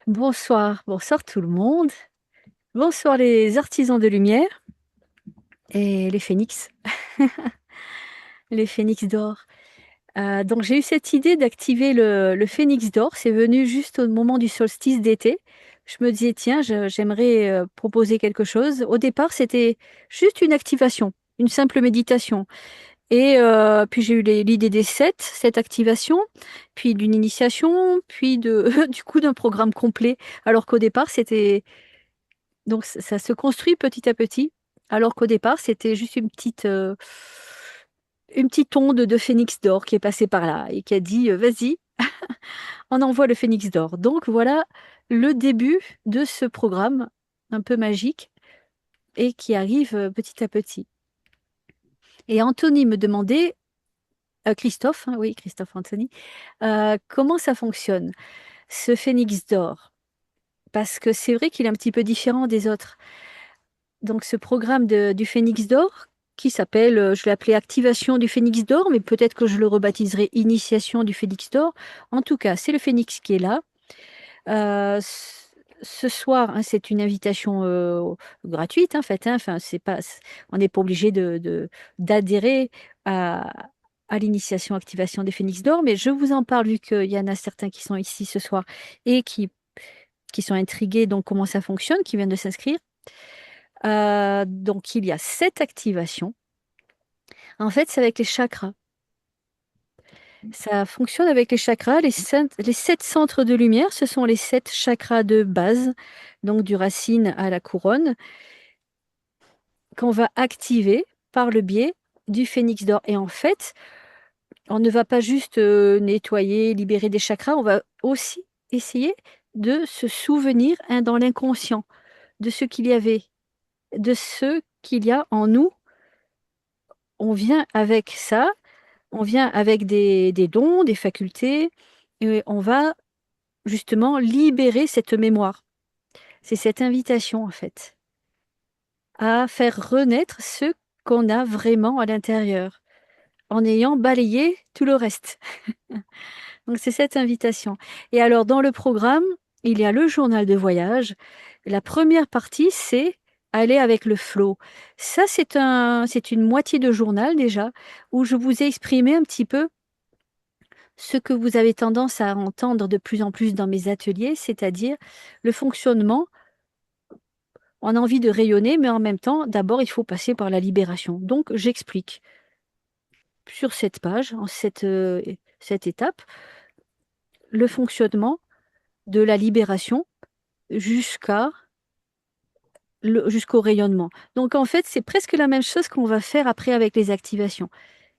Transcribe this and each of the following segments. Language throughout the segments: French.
Bonsoir, bonsoir tout le monde. Bonsoir les artisans de lumière et les phénix, les phénix d'or. Donc j'ai eu cette idée d'activer le phénix d'or, c'est venu juste au moment du solstice d'été. Je me disais: «Tiens, j'aimerais, proposer quelque chose». Au départ, c'était juste une activation, une simple méditation et puis j'ai eu l'idée des 7 activations, puis d'une initiation, puis de du coup d'un programme complet. Alors qu'au départ, c'était donc ça se construit petit à petit, alors qu'au départ, c'était juste une petite onde de phénix d'or qui est passée par là et qui a dit: «Vas-y, on envoie le phénix d'or». Donc voilà le début de ce programme un peu magique et qui arrive, petit à petit. Et Anthony me demandait, Christophe, hein, oui, Christophe Anthony, comment ça fonctionne, ce phénix d'or? Parce que c'est vrai qu'il est un petit peu différent des autres. Donc ce programme du phénix d'or qui s'appelle, je l'ai appelé activation du phénix d'or, mais peut-être que je le rebaptiserai initiation du phénix d'or. En tout cas, c'est le phénix qui est là. Ce soir, hein, c'est une invitation, gratuite, hein, en fait, hein, enfin, c'est pas on n'est pas obligé d'adhérer à l'initiation activation des phénix d'or, mais je vous en parle vu qu'il y en a certains qui sont ici ce soir et qui sont intrigués, donc comment ça fonctionne, qui viennent de s'inscrire. Donc il y a 7 activations. En fait, c'est avec les chakras. Ça fonctionne avec les chakras. Les 7 centres de lumière, ce sont les 7 chakras de base, donc du racine à la couronne, qu'on va activer par le biais du phénix d'or. Et en fait, on ne va pas juste, nettoyer, libérer des chakras, on va aussi essayer de se souvenir, hein, dans l'inconscient, de ce qu'il y avait, de ce qu'il y a en nous. On vient avec ça. On vient avec des dons, des facultés et on va justement libérer cette mémoire. C'est cette invitation, en fait, à faire renaître ce qu'on a vraiment à l'intérieur, en ayant balayé tout le reste. Donc c'est cette invitation. Et alors dans le programme, il y a le journal de voyage. La première partie, c'est aller avec le flow. Ça, c'est une moitié de journal déjà, où je vous ai exprimé un petit peu ce que vous avez tendance à entendre de plus en plus dans mes ateliers, c'est-à-dire le fonctionnement. On a envie de rayonner, mais en même temps, d'abord, il faut passer par la libération. Donc, j'explique sur cette page, en cette étape, le fonctionnement de la libération jusqu'à jusqu'au rayonnement. Donc, en fait, c'est presque la même chose qu'on va faire après avec les activations.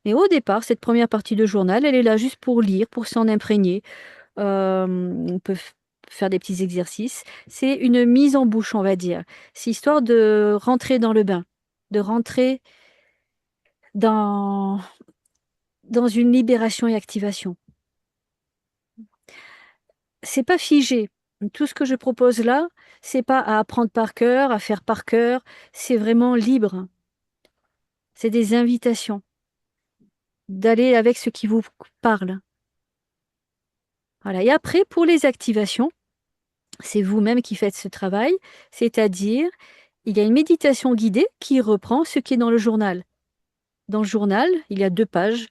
Mais au départ, cette première partie de journal, elle est là juste pour lire, pour s'en imprégner. On peut faire des petits exercices. C'est une mise en bouche, on va dire. C'est histoire de rentrer dans le bain, de rentrer dans une libération et activation. C'est pas figé. Tout ce que je propose là, c'est pas à apprendre par cœur, à faire par cœur, c'est vraiment libre. C'est des invitations d'aller avec ce qui vous parle. Voilà. Et après, pour les activations, c'est vous-même qui faites ce travail, c'est-à-dire, il y a une méditation guidée qui reprend ce qui est dans le journal. Dans le journal, il y a 2 pages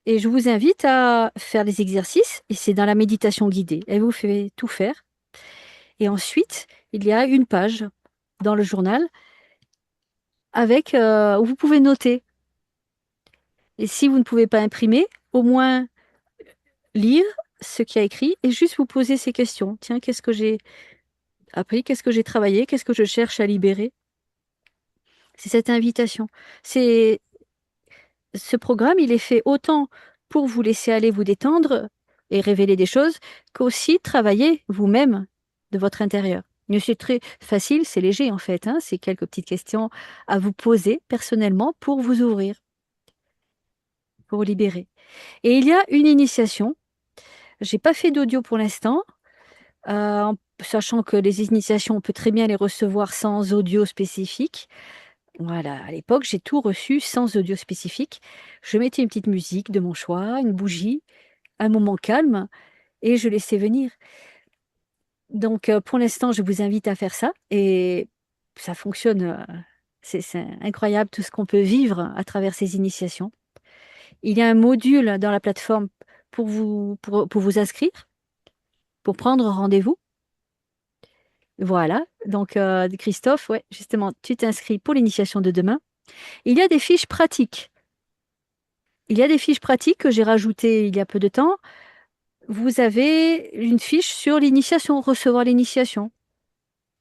et je vous invite à faire les exercices et c'est dans la méditation guidée. Elle vous fait tout faire et ensuite, il y a une page dans le journal avec, où vous pouvez noter et si vous ne pouvez pas imprimer, au moins lire ce qu'il y a écrit et juste vous poser ces questions. Tiens, qu'est-ce que j'ai appris? Qu'est-ce que j'ai travaillé? Qu'est-ce que je cherche à libérer? C'est cette invitation. C'est Ce programme, il est fait autant pour vous laisser aller vous détendre et révéler des choses, qu'aussi travailler vous-même de votre intérieur. Mais c'est très facile, c'est léger en fait, hein, c'est quelques petites questions à vous poser personnellement pour vous ouvrir, pour libérer. Et il y a une initiation. J'ai pas fait d'audio pour l'instant, en sachant que les initiations, on peut très bien les recevoir sans audio spécifique. Voilà, à l'époque, j'ai tout reçu sans audio spécifique. Je mettais une petite musique de mon choix, une bougie, un moment calme et je laissais venir. Donc, pour l'instant, je vous invite à faire ça et ça fonctionne. C'est incroyable tout ce qu'on peut vivre à travers ces initiations. Il y a un module dans la plateforme pour vous inscrire, pour prendre rendez-vous. Voilà. Donc, Christophe, ouais, justement, tu t'inscris pour l'initiation de demain. Il y a des fiches pratiques. Il y a des fiches pratiques que j'ai rajoutées il y a peu de temps. Vous avez une fiche sur l'initiation, recevoir l'initiation.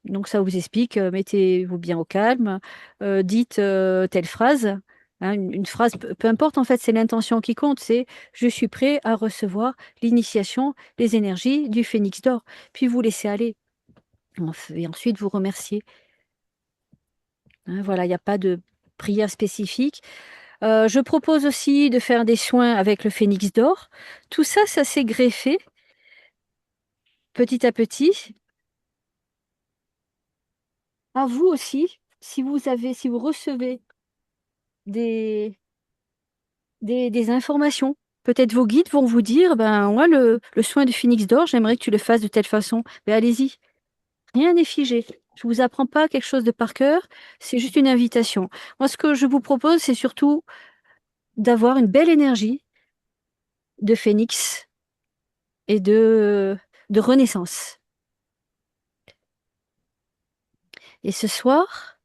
Donc ça vous explique, mettez-vous bien au calme, dites telle phrase, hein, une phrase, peu importe en fait, c'est l'intention qui compte, c'est je suis prêt à recevoir l'initiation, les énergies du phénix d'or. Puis vous laissez aller. Et ensuite vous remerciez. Hein, voilà, il n'y a pas de prière spécifique. Je propose aussi de faire des soins avec le phénix d'or. Tout ça, ça s'est greffé petit à petit. À vous aussi, si vous recevez des, des informations. Peut-être vos guides vont vous dire, ben moi, le soin du phénix d'or, j'aimerais que tu le fasses de telle façon. Mais allez-y, rien n'est figé. Je vous apprends pas quelque chose de par cœur, c'est juste une invitation. Moi, ce que je vous propose, c'est surtout d'avoir une belle énergie de phénix et de renaissance. Et ce soir,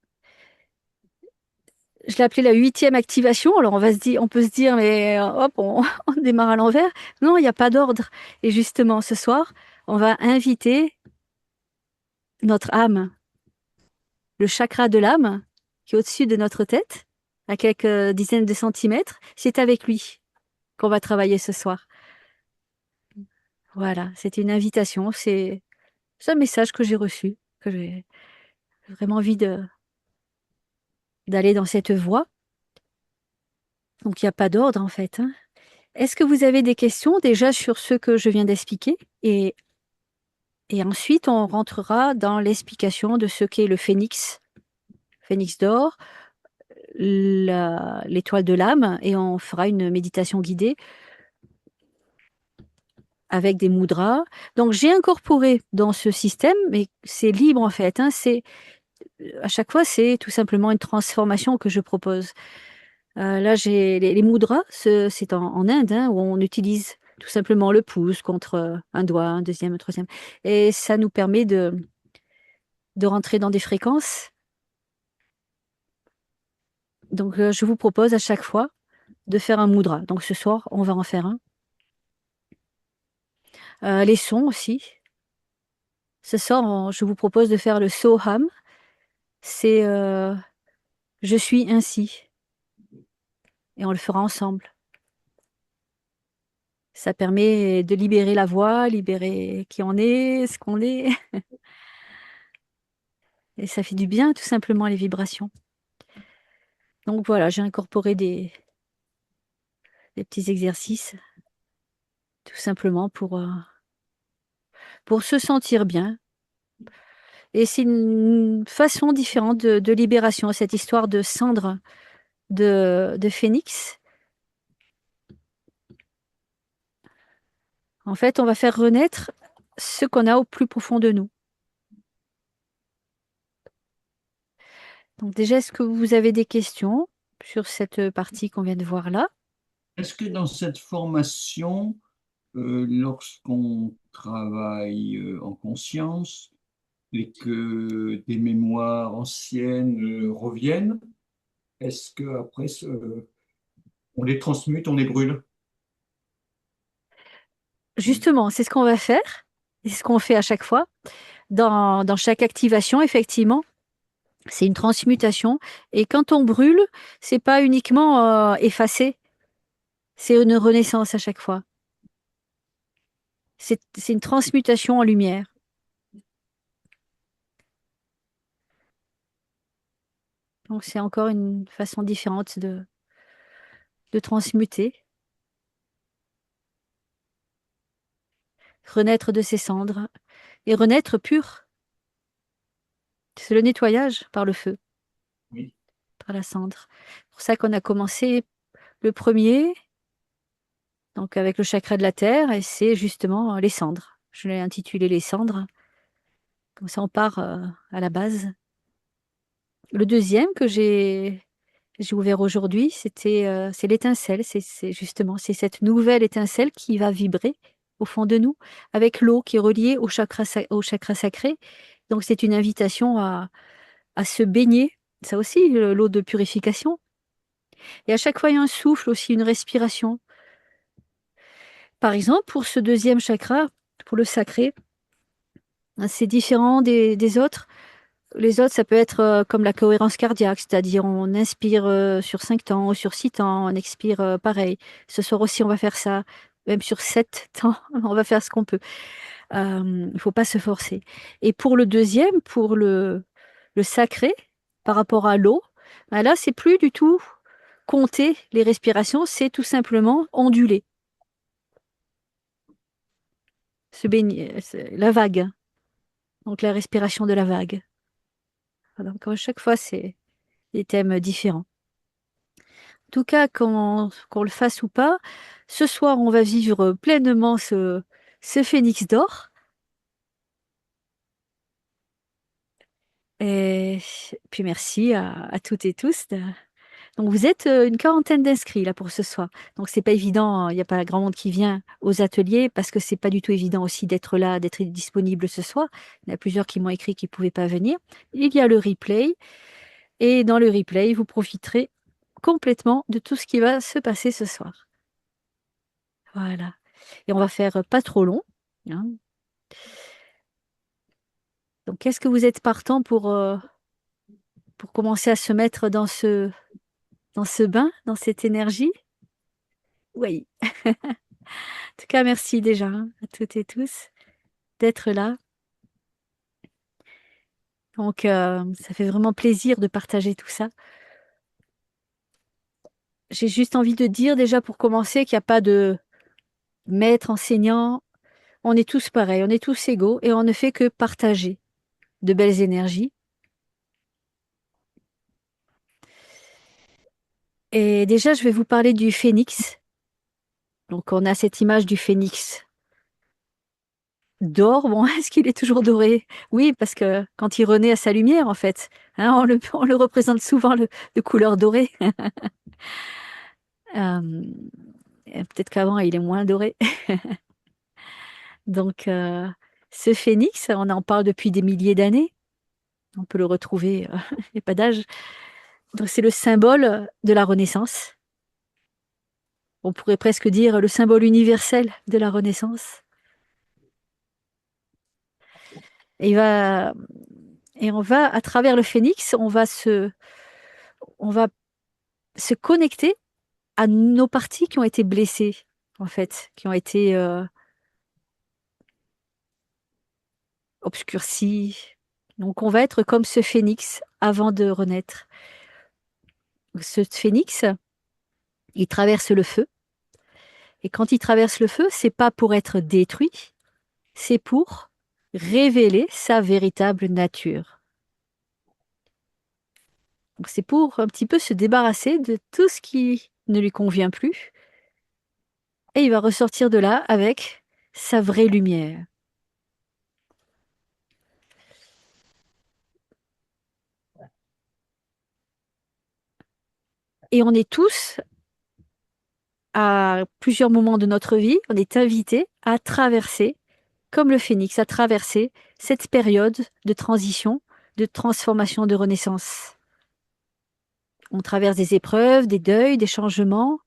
je l'ai appelé la 8e activation. Alors on peut se dire, mais hop, on démarre à l'envers. Non, il n'y a pas d'ordre. Et justement, ce soir, on va inviter notre âme, le chakra de l'âme, qui est au-dessus de notre tête, à quelques dizaines de centimètres. C'est avec lui qu'on va travailler ce soir. Voilà, c'est une invitation. C'est un message que j'ai reçu, que j'ai vraiment envie d'aller dans cette voie. Donc, il n'y a pas d'ordre, en fait, hein. Est-ce que vous avez des questions déjà sur ce que je viens d'expliquer? Et ensuite, on rentrera dans l'explication de ce qu'est le phénix, phénix d'or, l'étoile de l'âme, et on fera une méditation guidée avec des mudras. Donc, j'ai incorporé dans ce système, mais c'est libre en fait, hein, à chaque fois, c'est tout simplement une transformation que je propose. Là, j'ai les mudras, c'est en Inde, hein, où on utilise tout simplement le pouce contre un doigt, un deuxième, un troisième. Et ça nous permet de rentrer dans des fréquences. Donc, je vous propose à chaque fois de faire un mudra. Donc, ce soir, on va en faire un. Les sons aussi. Ce soir, je vous propose de faire le Soham. C'est je suis ainsi. Et on le fera ensemble. Ça permet de libérer la voix, libérer qui on est, ce qu'on est. Et ça fait du bien, tout simplement, les vibrations. Donc voilà, j'ai incorporé des petits exercices, tout simplement pour se sentir bien. Et c'est une façon différente de libération, cette histoire de cendre de phénix. En fait, on va faire renaître ce qu'on a au plus profond de nous. Donc déjà, est-ce que vous avez des questions sur cette partie qu'on vient de voir là? Est-ce que dans cette formation, lorsqu'on travaille en conscience et que des mémoires anciennes reviennent, est-ce que après on les transmute, on les brûle? Justement, c'est ce qu'on va faire. C'est ce qu'on fait à chaque fois. Dans chaque activation, effectivement, c'est une transmutation. Et quand on brûle, c'est pas uniquement effacer, c'est une renaissance à chaque fois. C'est une transmutation en lumière. Donc c'est encore une façon différente de transmuter, renaître de ses cendres et renaître pur. C'est le nettoyage par le feu, Oui. par la cendre. C'est pour ça qu'on a commencé le premier, donc avec le chakra de la terre, et c'est justement les cendres. Je l'ai intitulé les cendres. Comme ça, on part à la base. Le deuxième que j'ai ouvert aujourd'hui, c'est l'étincelle. C'est justement, c'est cette nouvelle étincelle qui va vibrer au fond de nous, avec l'eau qui est reliée au chakra sacré. Donc, c'est une invitation à se baigner. Ça aussi, l'eau de purification. Et à chaque fois, il y a un souffle aussi, une respiration. Par exemple, pour ce deuxième chakra, pour le sacré, hein, c'est différent des autres. Les autres, ça peut être comme la cohérence cardiaque, c'est-à-dire on inspire sur 5 temps ou sur 6 temps, on expire pareil. Ce soir aussi, on va faire ça, même sur 7 temps, on va faire ce qu'on peut. Il ne faut pas se forcer. Et pour le deuxième, pour le sacré, par rapport à l'eau, ben là, c'est plus du tout compter les respirations, c'est tout simplement onduler, se baigner, la vague, donc la respiration de la vague. Donc à chaque fois, c'est des thèmes différents. En tout cas, qu'on le fasse ou pas, ce soir, on va vivre pleinement ce phénix d'or. Et puis merci à toutes et tous. Donc vous êtes une quarantaine d'inscrits là pour ce soir. Donc c'est pas évident, hein, il n'y a pas grand monde qui vient aux ateliers parce que c'est pas du tout évident aussi d'être là, d'être disponible ce soir. Il y en a plusieurs qui m'ont écrit qu'ils pouvaient pas venir. Il y a le replay et dans le replay, vous profiterez complètement de tout ce qui va se passer ce soir. Voilà. Et on va faire pas trop long, hein. Donc, est-ce que vous êtes partant pour commencer à se mettre dans ce bain, dans cette énergie? Oui. En tout cas, merci déjà hein, à toutes et tous d'être là. Donc, ça fait vraiment plaisir de partager tout ça. J'ai juste envie de dire déjà pour commencer qu'il n'y a pas de maître, enseignant. On est tous pareils, on est tous égaux et on ne fait que partager de belles énergies. Et déjà, je vais vous parler du phénix. Donc, on a cette image du phénix d'or. Bon, est-ce qu'il est toujours doré? Oui, parce que quand il renaît à sa lumière, en fait, hein, on le représente souvent de couleur dorée. Euh, Peut-être qu'avant, il est moins doré. Donc, ce phénix, on en parle depuis des milliers d'années. On peut le retrouver, il n'y a pas d'âge. Donc, c'est le symbole de la Renaissance. On pourrait presque dire le symbole universel de la Renaissance. Et, et on va, à travers le phénix, on va se connecter à nos parties qui ont été blessées, en fait, qui ont été obscurcies. Donc, on va être comme ce phénix avant de renaître. Ce phénix, il traverse le feu. Et quand il traverse le feu, c'est pas pour être détruit, c'est pour révéler sa véritable nature. Donc, c'est pour un petit peu se débarrasser de tout ce qui ne lui convient plus. Et il va ressortir de là avec sa vraie lumière. Et on est tous, à plusieurs moments de notre vie, on est invités à traverser, comme le phénix, à traverser cette période de transition, de transformation, de renaissance. On traverse des épreuves, des deuils, des changements,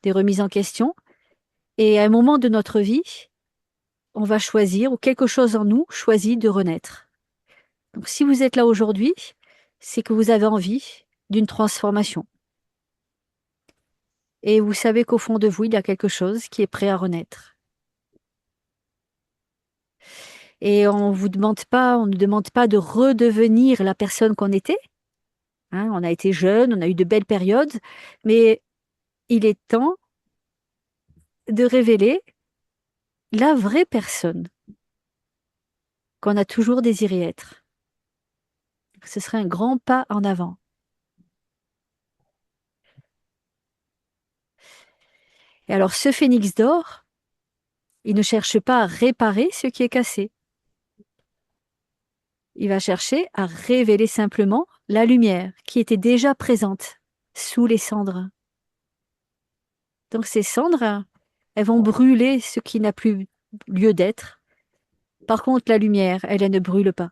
des remises en question. Et à un moment de notre vie, on va choisir, ou quelque chose en nous choisit de renaître. Donc si vous êtes là aujourd'hui, c'est que vous avez envie d'une transformation. Et vous savez qu'au fond de vous, il y a quelque chose qui est prêt à renaître. Et on ne demande pas de redevenir la personne qu'on était. Hein, on a été jeune, on a eu de belles périodes, mais il est temps de révéler la vraie personne qu'on a toujours désiré être. Ce serait un grand pas en avant. Et alors, ce phénix d'or, il ne cherche pas à réparer ce qui est cassé. Il va chercher à révéler simplement la lumière qui était déjà présente sous les cendres. Donc ces cendres, elles vont brûler ce qui n'a plus lieu d'être. Par contre, la lumière, elle ne brûle pas.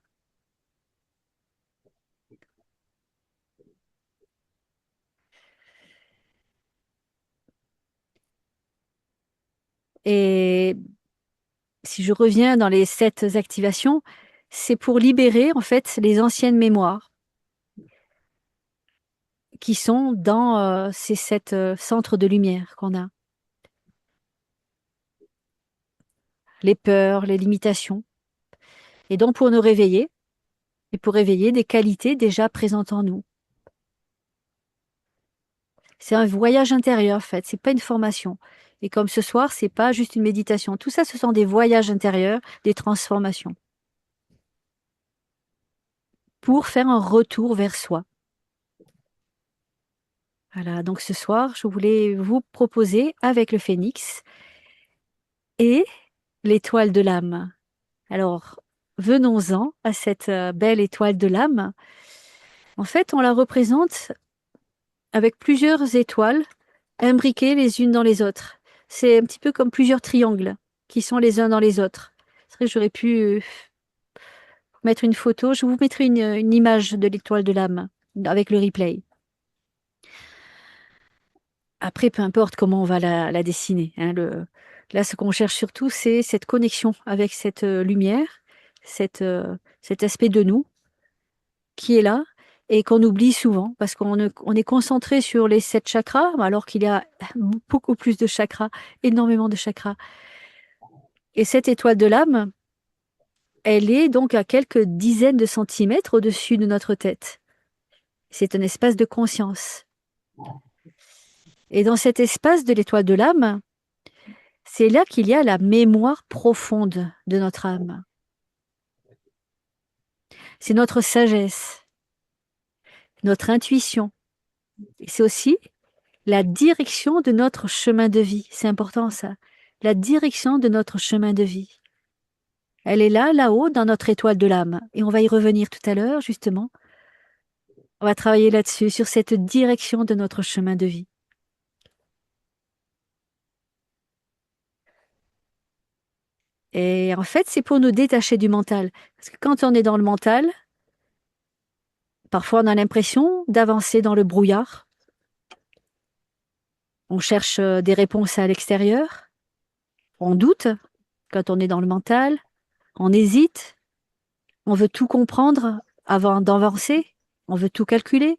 Et si je reviens dans les 7 activations, c'est pour libérer en fait les anciennes mémoires qui sont dans ces 7 centres de lumière qu'on a. Les peurs, les limitations. Et donc pour nous réveiller, et pour réveiller des qualités déjà présentes en nous. C'est un voyage intérieur en fait, c'est pas une formation. Et comme ce soir, c'est pas juste une méditation. Tout ça, ce sont des voyages intérieurs, des transformations. Pour faire un retour vers soi. Voilà, donc ce soir, je voulais vous proposer avec le phénix et l'étoile de l'âme. Alors, venons-en à cette belle étoile de l'âme. En fait, on la représente avec plusieurs étoiles imbriquées les unes dans les autres. C'est un petit peu comme plusieurs triangles qui sont les uns dans les autres. C'est vrai que j'aurais pu mettre une photo. Je vous mettrai une image de l'étoile de l'âme avec le replay. Après, peu importe comment on va la dessiner. Hein, là, ce qu'on cherche surtout, c'est cette connexion avec cette lumière, cet aspect de nous qui est là et qu'on oublie souvent parce on est concentré sur les 7 chakras alors qu'il y a beaucoup plus de chakras, énormément de chakras. Et cette étoile de l'âme, elle est donc à quelques dizaines de centimètres au-dessus de notre tête. C'est un espace de conscience. Et dans cet espace de l'étoile de l'âme, c'est là qu'il y a la mémoire profonde de notre âme. C'est notre sagesse, notre intuition. Et c'est aussi la direction de notre chemin de vie. C'est important ça. La direction de notre chemin de vie. Elle est là, là-haut, dans notre étoile de l'âme. Et on va y revenir tout à l'heure, justement. On va travailler là-dessus, sur cette direction de notre chemin de vie. Et en fait, c'est pour nous détacher du mental. Parce que quand on est dans le mental, parfois on a l'impression d'avancer dans le brouillard. On cherche des réponses à l'extérieur. On doute quand on est dans le mental. On hésite. On veut tout comprendre avant d'avancer. On veut tout calculer.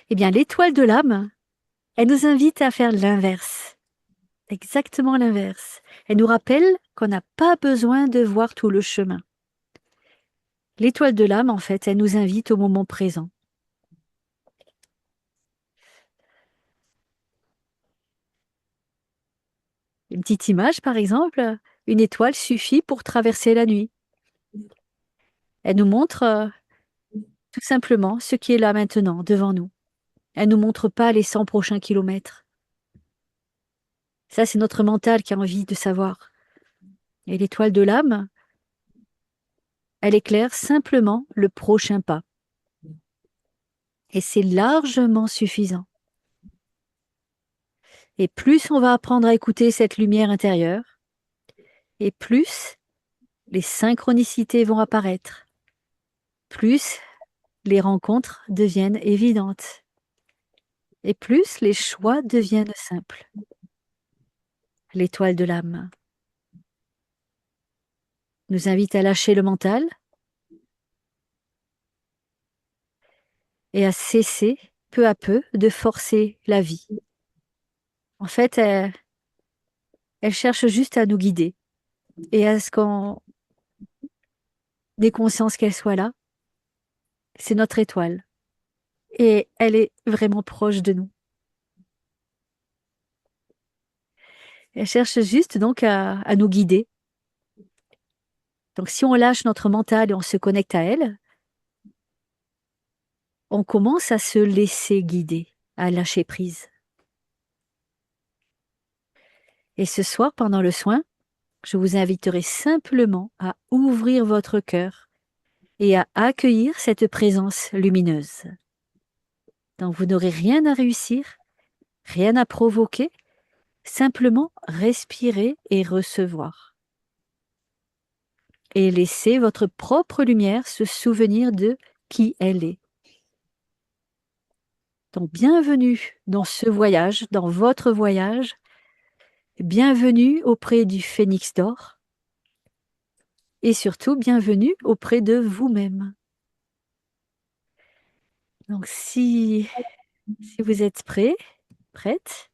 Eh bien, l'étoile de l'âme, elle nous invite à faire l'inverse. Exactement l'inverse. Elle nous rappelle qu'on n'a pas besoin de voir tout le chemin. L'étoile de l'âme, en fait, elle nous invite au moment présent. Une petite image, par exemple, une étoile suffit pour traverser la nuit. Elle nous montre tout simplement ce qui est là maintenant, devant nous. Elle nous montre pas les 100 prochains kilomètres. Ça, c'est notre mental qui a envie de savoir. Et l'étoile de l'âme, elle éclaire simplement le prochain pas. Et c'est largement suffisant. Et plus on va apprendre à écouter cette lumière intérieure, et plus les synchronicités vont apparaître, plus les rencontres deviennent évidentes, et plus les choix deviennent simples. L'étoile de l'âme nous invite à lâcher le mental et à cesser peu à peu de forcer la vie. En fait, elle cherche juste à nous guider et à ce qu'on ait conscience qu'elle soit là. C'est notre étoile et elle est vraiment proche de nous. Elle cherche juste donc à nous guider. Donc si on lâche notre mental et on se connecte à elle, on commence à se laisser guider, à lâcher prise. Et ce soir, pendant le soin, je vous inviterai simplement à ouvrir votre cœur et à accueillir cette présence lumineuse. Donc vous n'aurez rien à réussir, rien à provoquer, simplement respirer et recevoir. Et laisser votre propre lumière se souvenir de qui elle est. Donc bienvenue dans ce voyage, dans votre voyage. Bienvenue auprès du Phénix d'or. Et surtout, bienvenue auprès de vous-même. Donc si vous êtes prêts, prête,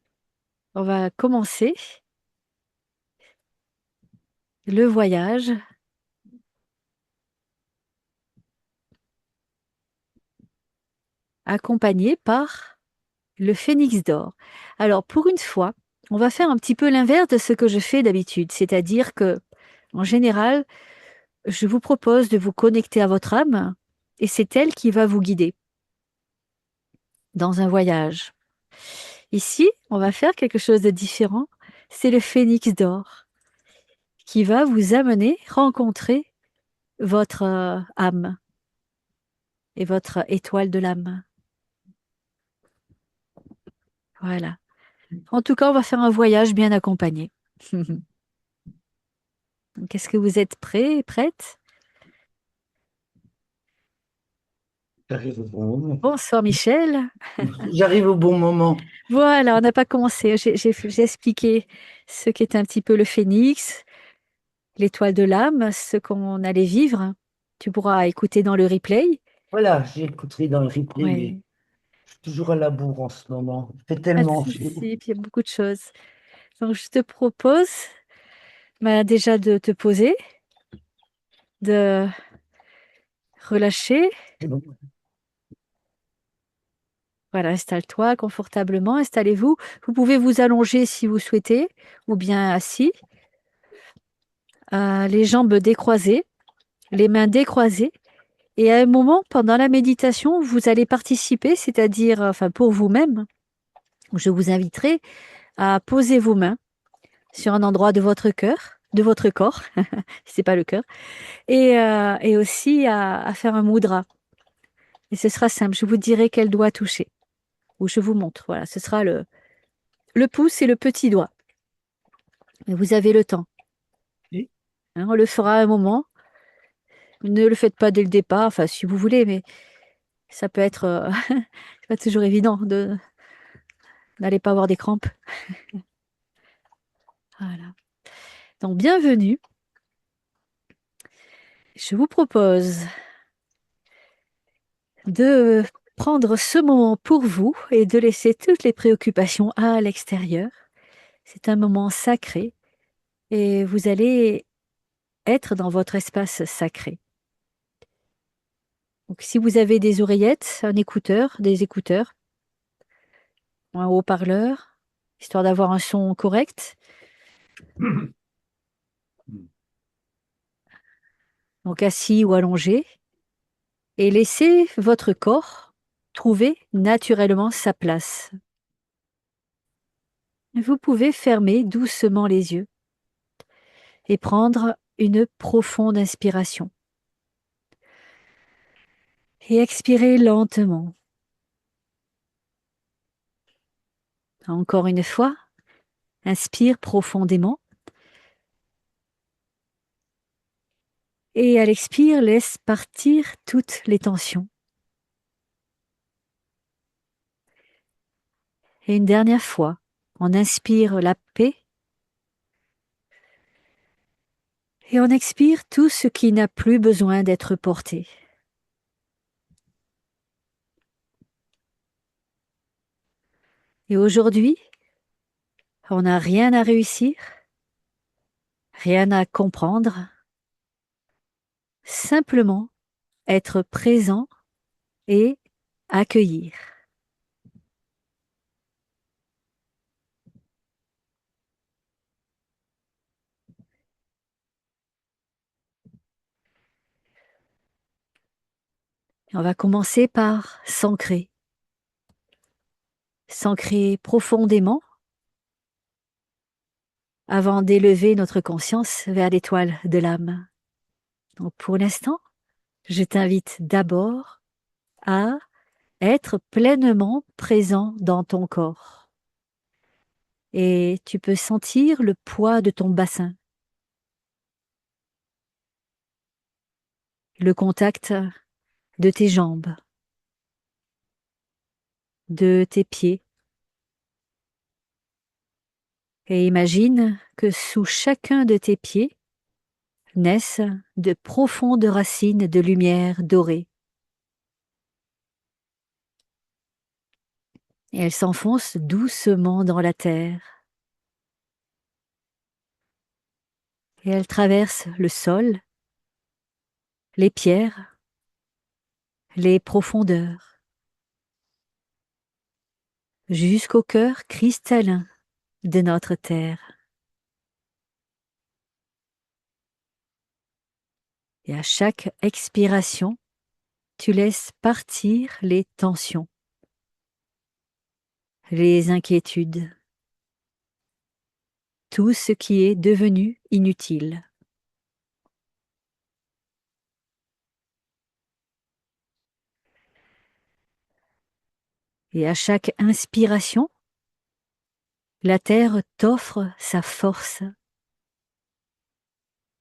on va commencer le voyage accompagné par le Phénix d'or. Alors pour une fois, on va faire un petit peu l'inverse de ce que je fais d'habitude, c'est-à-dire que en général, je vous propose de vous connecter à votre âme et c'est elle qui va vous guider dans un voyage. Ici, on va faire quelque chose de différent. C'est le Phénix d'or qui va vous amener rencontrer votre âme et votre étoile de l'âme. Voilà. En tout cas, on va faire un voyage bien accompagné. Est-ce que vous êtes prêts, prêtes? J'arrive au bon moment. Bonsoir Michel. J'arrive au bon moment. Voilà, on n'a pas commencé. J'ai expliqué ce qu'est un petit peu le phénix, l'étoile de l'âme, ce qu'on allait vivre. Tu pourras écouter dans le replay. Voilà, j'ai écouté dans le replay, mais Ouais, je suis toujours à la bourre en ce moment. Il fait pas de tellement chaud. souci, puis il y a beaucoup de choses. Donc je te propose déjà de te poser, de relâcher. Voilà, installe-toi confortablement, installez-vous. Vous pouvez vous allonger si vous souhaitez, ou bien assis, les jambes décroisées, les mains décroisées. Et à un moment, pendant la méditation, vous allez participer, c'est-à-dire, enfin pour vous-même, je vous inviterai à poser vos mains sur un endroit de votre cœur, de votre corps, c'est pas le cœur, et aussi à faire un mudra. Et ce sera simple, je vous dirai quel doigt toucher, ou je vous montre. Voilà, ce sera le pouce et le petit doigt. Et vous avez le temps. Oui. Hein, on le fera à un moment. Ne le faites pas dès le départ, enfin si vous voulez, mais ça peut être c'est pas toujours évident de n'allez pas avoir des crampes. Voilà. Donc bienvenue. Je vous propose de prendre ce moment pour vous et de laisser toutes les préoccupations à l'extérieur. C'est un moment sacré et vous allez être dans votre espace sacré. Donc si vous avez des oreillettes, un écouteur, des écouteurs, un haut-parleur, histoire d'avoir un son correct, donc assis ou allongé, et laissez votre corps trouver naturellement sa place. Vous pouvez fermer doucement les yeux et prendre une profonde inspiration. Et expirez lentement. Encore une fois, inspire profondément. Et à l'expire, laisse partir toutes les tensions. Et une dernière fois, on inspire la paix et on expire tout ce qui n'a plus besoin d'être porté. Et aujourd'hui, on n'a rien à réussir, rien à comprendre, simplement être présent et accueillir. Et on va commencer par s'ancrer. S'ancrer profondément avant d'élever notre conscience vers l'étoile de l'âme. Donc pour l'instant, je t'invite d'abord à être pleinement présent dans ton corps. Et tu peux sentir le poids de ton bassin, le contact de tes jambes, de tes pieds. Et imagine que sous chacun de tes pieds naissent de profondes racines de lumière dorée. Et elles s'enfoncent doucement dans la terre. Et elles traversent le sol, les pierres, les profondeurs, jusqu'au cœur cristallin de notre terre. Et à chaque expiration, tu laisses partir les tensions, les inquiétudes, tout ce qui est devenu inutile. Et à chaque inspiration, la terre t'offre sa force,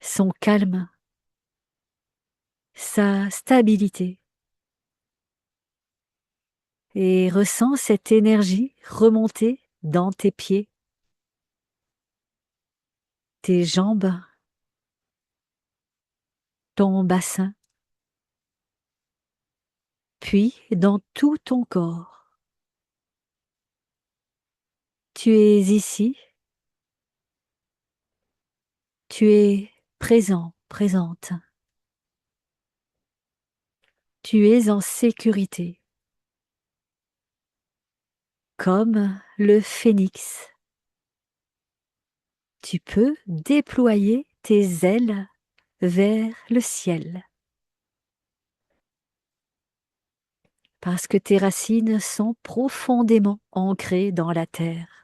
son calme, sa stabilité. Et ressens cette énergie remonter dans tes pieds, tes jambes, ton bassin, puis dans tout ton corps. Tu es ici, tu es présent, présente. Tu es en sécurité, comme le phénix. Tu peux déployer tes ailes vers le ciel, parce que tes racines sont profondément ancrées dans la terre.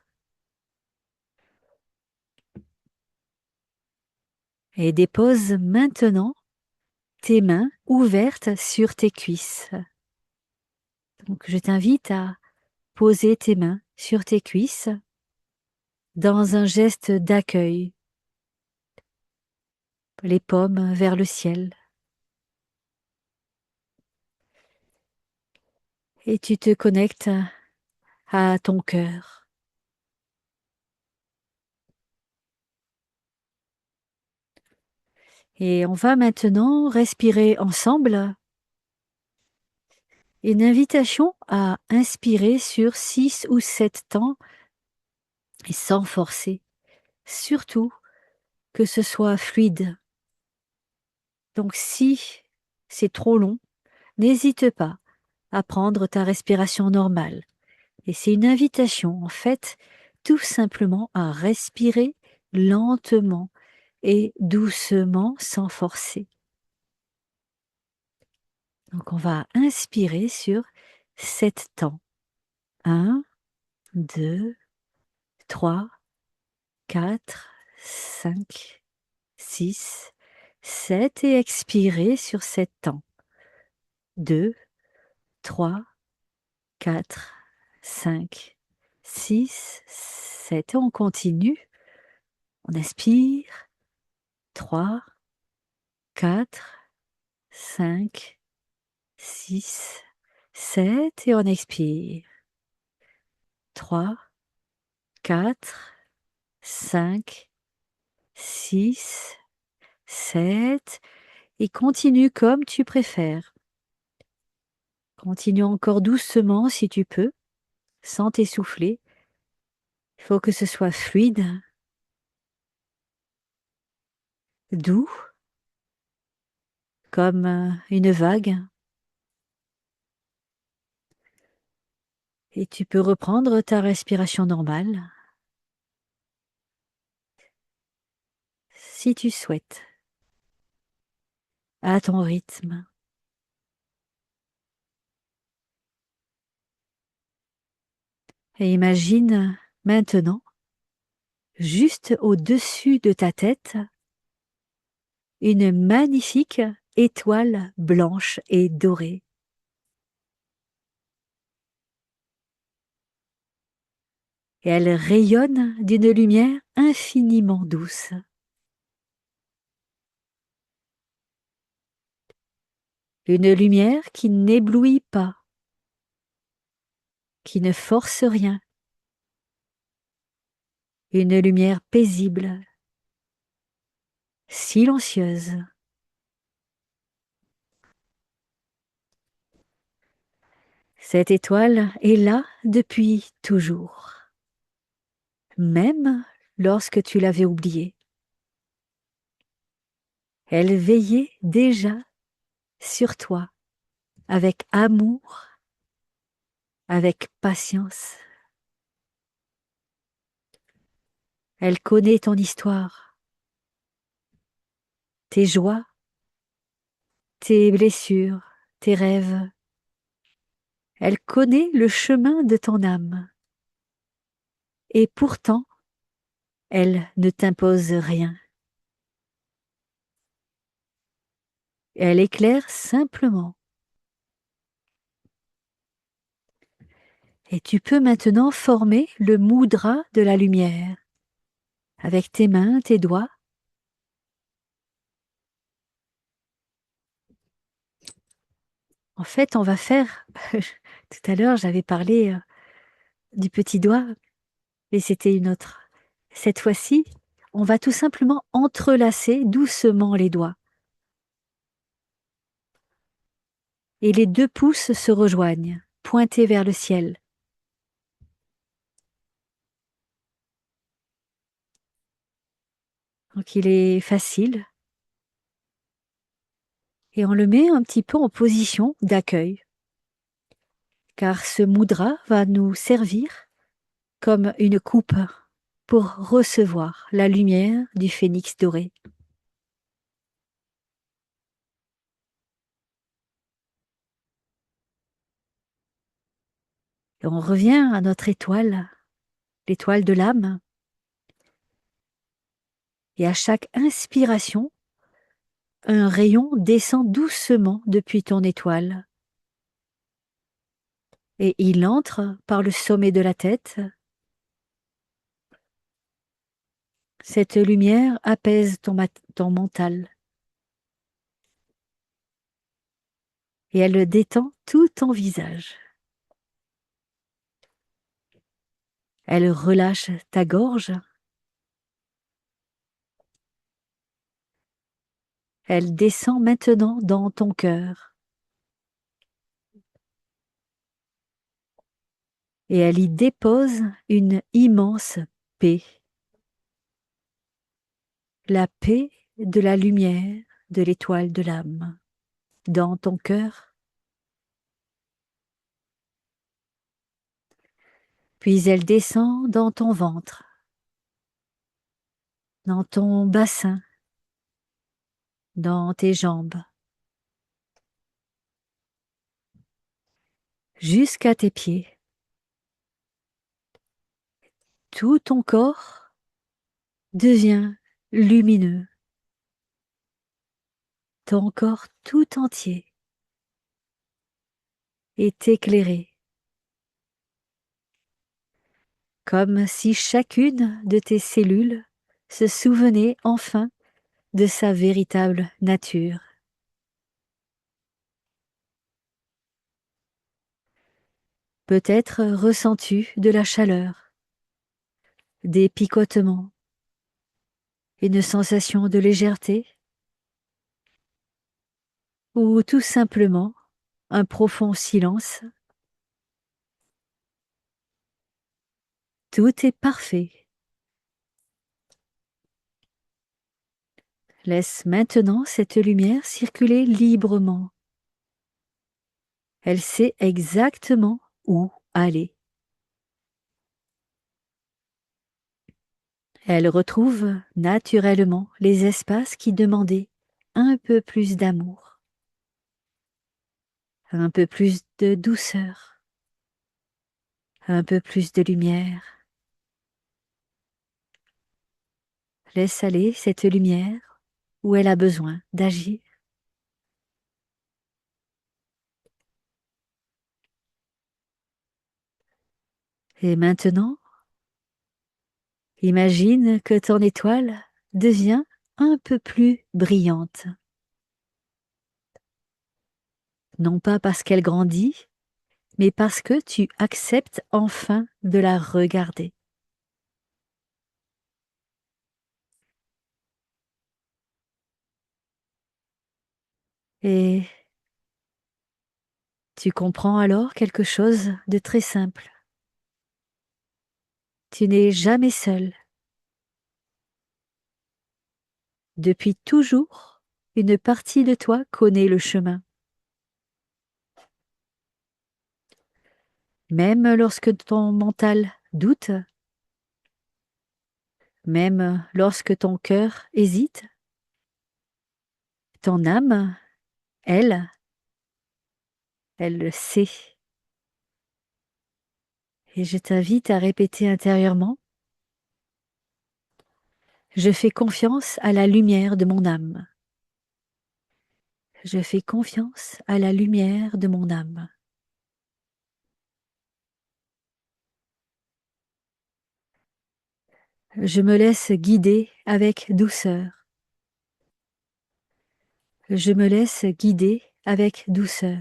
Et dépose maintenant tes mains ouvertes sur tes cuisses. Donc je t'invite à poser tes mains sur tes cuisses dans un geste d'accueil, les paumes vers le ciel. Et tu te connectes à ton cœur. Et on va maintenant respirer ensemble une invitation à inspirer sur 6 ou 7 temps et sans forcer. Surtout que ce soit fluide. Donc si c'est trop long, n'hésite pas à prendre ta respiration normale. Et c'est une invitation, en fait, tout simplement à respirer lentement et doucement sans forcer. Donc on va inspirer sur 7 temps. 1, 2, 3, 4, 5, 6, 7 et expirer sur 7 temps. 2, 3, 4, 5, 6, 7. On continue. On inspire. 3, 4, 5, 6, 7 et on expire. 3, 4, 5, 6, 7 et continue comme tu préfères. Continue encore doucement si tu peux, sans t'essouffler. Il faut que ce soit fluide, doux, comme une vague. Et tu peux reprendre ta respiration normale si tu souhaites, à ton rythme. Et imagine maintenant, juste au-dessus de ta tête, une magnifique étoile blanche et dorée. Et elle rayonne d'une lumière infiniment douce. Une lumière qui n'éblouit pas, qui ne force rien. Une lumière paisible, silencieuse. Cette étoile est là depuis toujours, même lorsque tu l'avais oubliée. Elle veillait déjà sur toi, avec amour, avec patience. Elle connaît ton histoire, tes joies, tes blessures, tes rêves. Elle connaît le chemin de ton âme. Et pourtant, elle ne t'impose rien. Elle éclaire simplement. Et tu peux maintenant former le mudra de la lumière avec tes mains, tes doigts. En fait, on va faire, tout à l'heure j'avais parlé du petit doigt, mais c'était une autre. Cette fois-ci, on va tout simplement entrelacer doucement les doigts. Et les 2 pouces se rejoignent, pointés vers le ciel. Donc il est facile. Et on le met un petit peu en position d'accueil. Car ce mudra va nous servir comme une coupe pour recevoir la lumière du phénix doré. Et on revient à notre étoile, l'étoile de l'âme. Et à chaque inspiration, un rayon descend doucement depuis ton étoile. Et il entre par le sommet de la tête. Cette lumière apaise ton mental. Et elle détend tout ton visage. Elle relâche ta gorge. Elle descend maintenant dans ton cœur. Et elle y dépose une immense paix. La paix de la lumière de l'étoile de l'âme dans ton cœur. Puis elle descend dans ton ventre, dans ton bassin, dans tes jambes, jusqu'à tes pieds. Tout ton corps devient lumineux. Ton corps tout entier est éclairé, comme si chacune de tes cellules se souvenait enfin de sa véritable nature. Peut-être ressens-tu de la chaleur, des picotements, une sensation de légèreté, ou tout simplement un profond silence. Tout est parfait. Laisse maintenant cette lumière circuler librement. Elle sait exactement où aller. Elle retrouve naturellement les espaces qui demandaient un peu plus d'amour, un peu plus de douceur, un peu plus de lumière. Laisse aller cette lumière où elle a besoin d'agir. Et maintenant, imagine que ton étoile devient un peu plus brillante. Non pas parce qu'elle grandit, mais parce que tu acceptes enfin de la regarder. Et tu comprends alors quelque chose de très simple. Tu n'es jamais seul. Depuis toujours, une partie de toi connaît le chemin. Même lorsque ton mental doute, même lorsque ton cœur hésite, ton âme, elle le sait. Et je t'invite à répéter intérieurement: je fais confiance à la lumière de mon âme. Je fais confiance à la lumière de mon âme. Je me laisse guider avec douceur. Je me laisse guider avec douceur.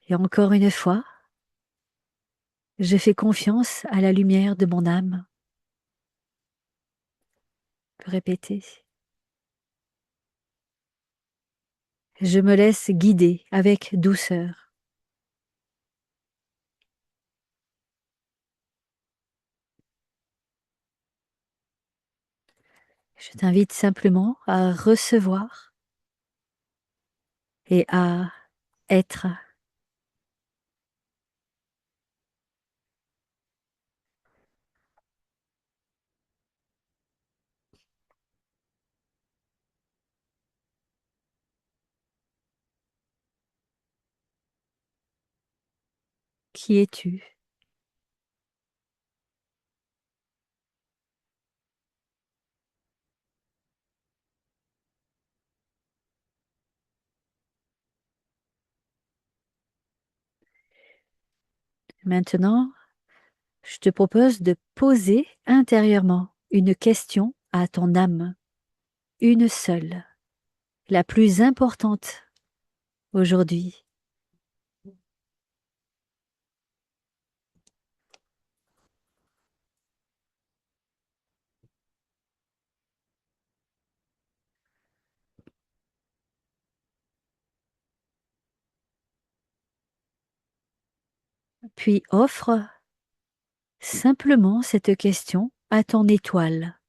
Et encore une fois, je fais confiance à la lumière de mon âme. Répétez. Je me laisse guider avec douceur. Je t'invite simplement à recevoir et à être. Qui es-tu? Maintenant, je te propose de poser intérieurement une question à ton âme, une seule, la plus importante aujourd'hui. Puis offre simplement cette question à ton étoile.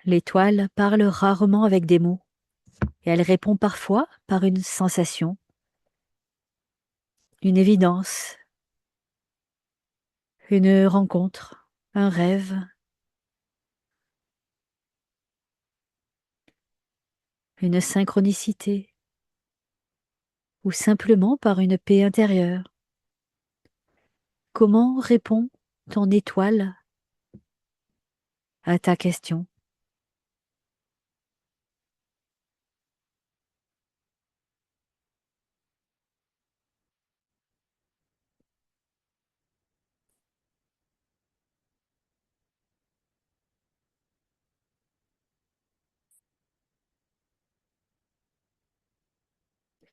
L'étoile parle rarement avec des mots et elle répond parfois par une sensation, une évidence, une rencontre, un rêve, une synchronicité ou simplement par une paix intérieure. Comment répond ton étoile à ta question?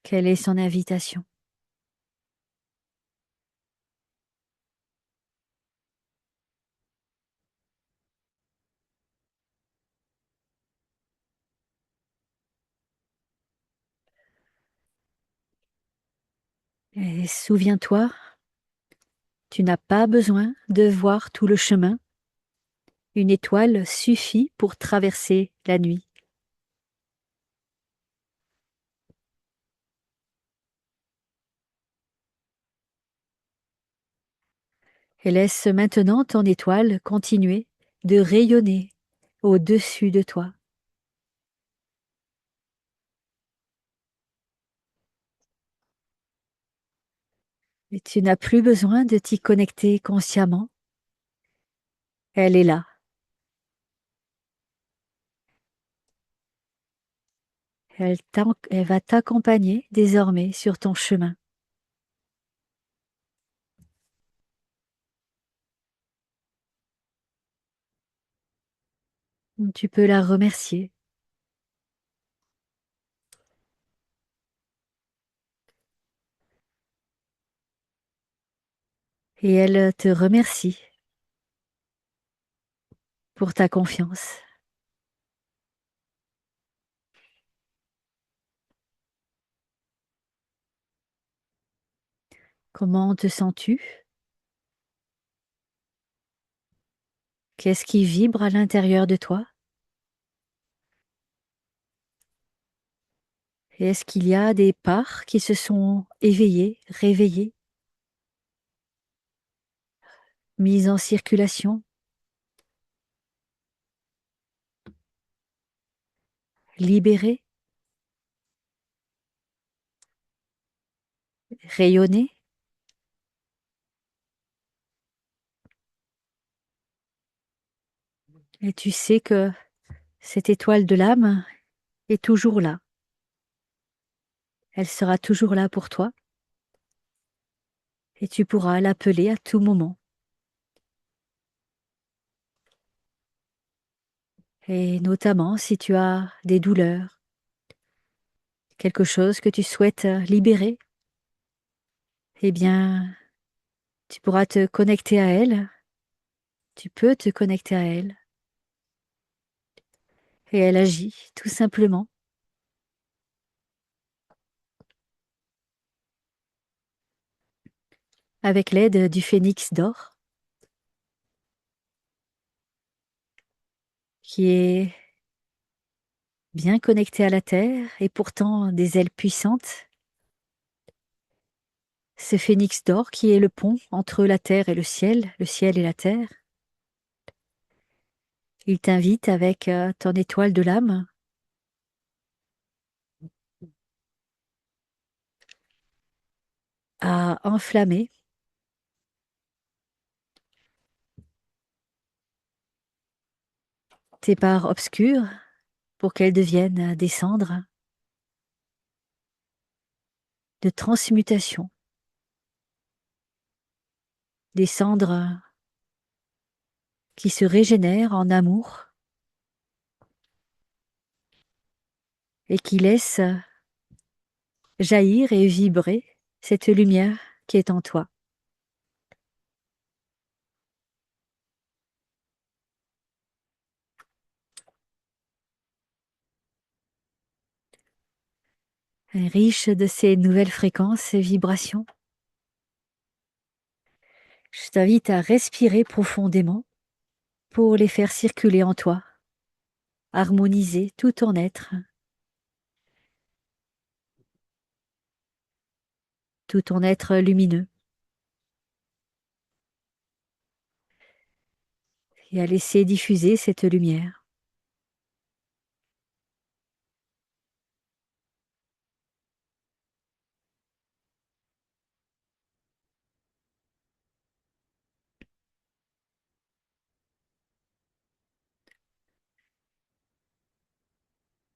Quelle est son invitation? Et souviens-toi, tu n'as pas besoin de voir tout le chemin. Une étoile suffit pour traverser la nuit. Et laisse maintenant ton étoile continuer de rayonner au-dessus de toi. Et tu n'as plus besoin de t'y connecter consciemment. Elle est là. Elle va t'accompagner désormais sur ton chemin. Tu peux la remercier. Et elle te remercie pour ta confiance. Comment te sens-tu? Qu'est-ce qui vibre à l'intérieur de toi? Et est-ce qu'il y a des parts qui se sont éveillées, réveillées, mises en circulation, libérées, rayonnées? Et tu sais que cette étoile de l'âme est toujours là. Elle sera toujours là pour toi. Et tu pourras l'appeler à tout moment. Et notamment si tu as des douleurs, quelque chose que tu souhaites libérer, eh bien, tu pourras te connecter à elle. Tu peux te connecter à elle. Et elle agit tout simplement avec l'aide du phénix d'or, qui est bien connecté à la terre et pourtant des ailes puissantes. Ce phénix d'or qui est le pont entre la terre et le ciel et la terre. Il t'invite avec ton étoile de l'âme à enflammer tes parts obscures pour qu'elles deviennent des cendres de transmutation, des cendres qui se régénèrent en amour et qui laissent jaillir et vibrer cette lumière qui est en toi. Riche de ces nouvelles fréquences et vibrations, je t'invite à respirer profondément pour les faire circuler en toi, harmoniser tout ton être, tout ton être lumineux, et à laisser diffuser cette lumière.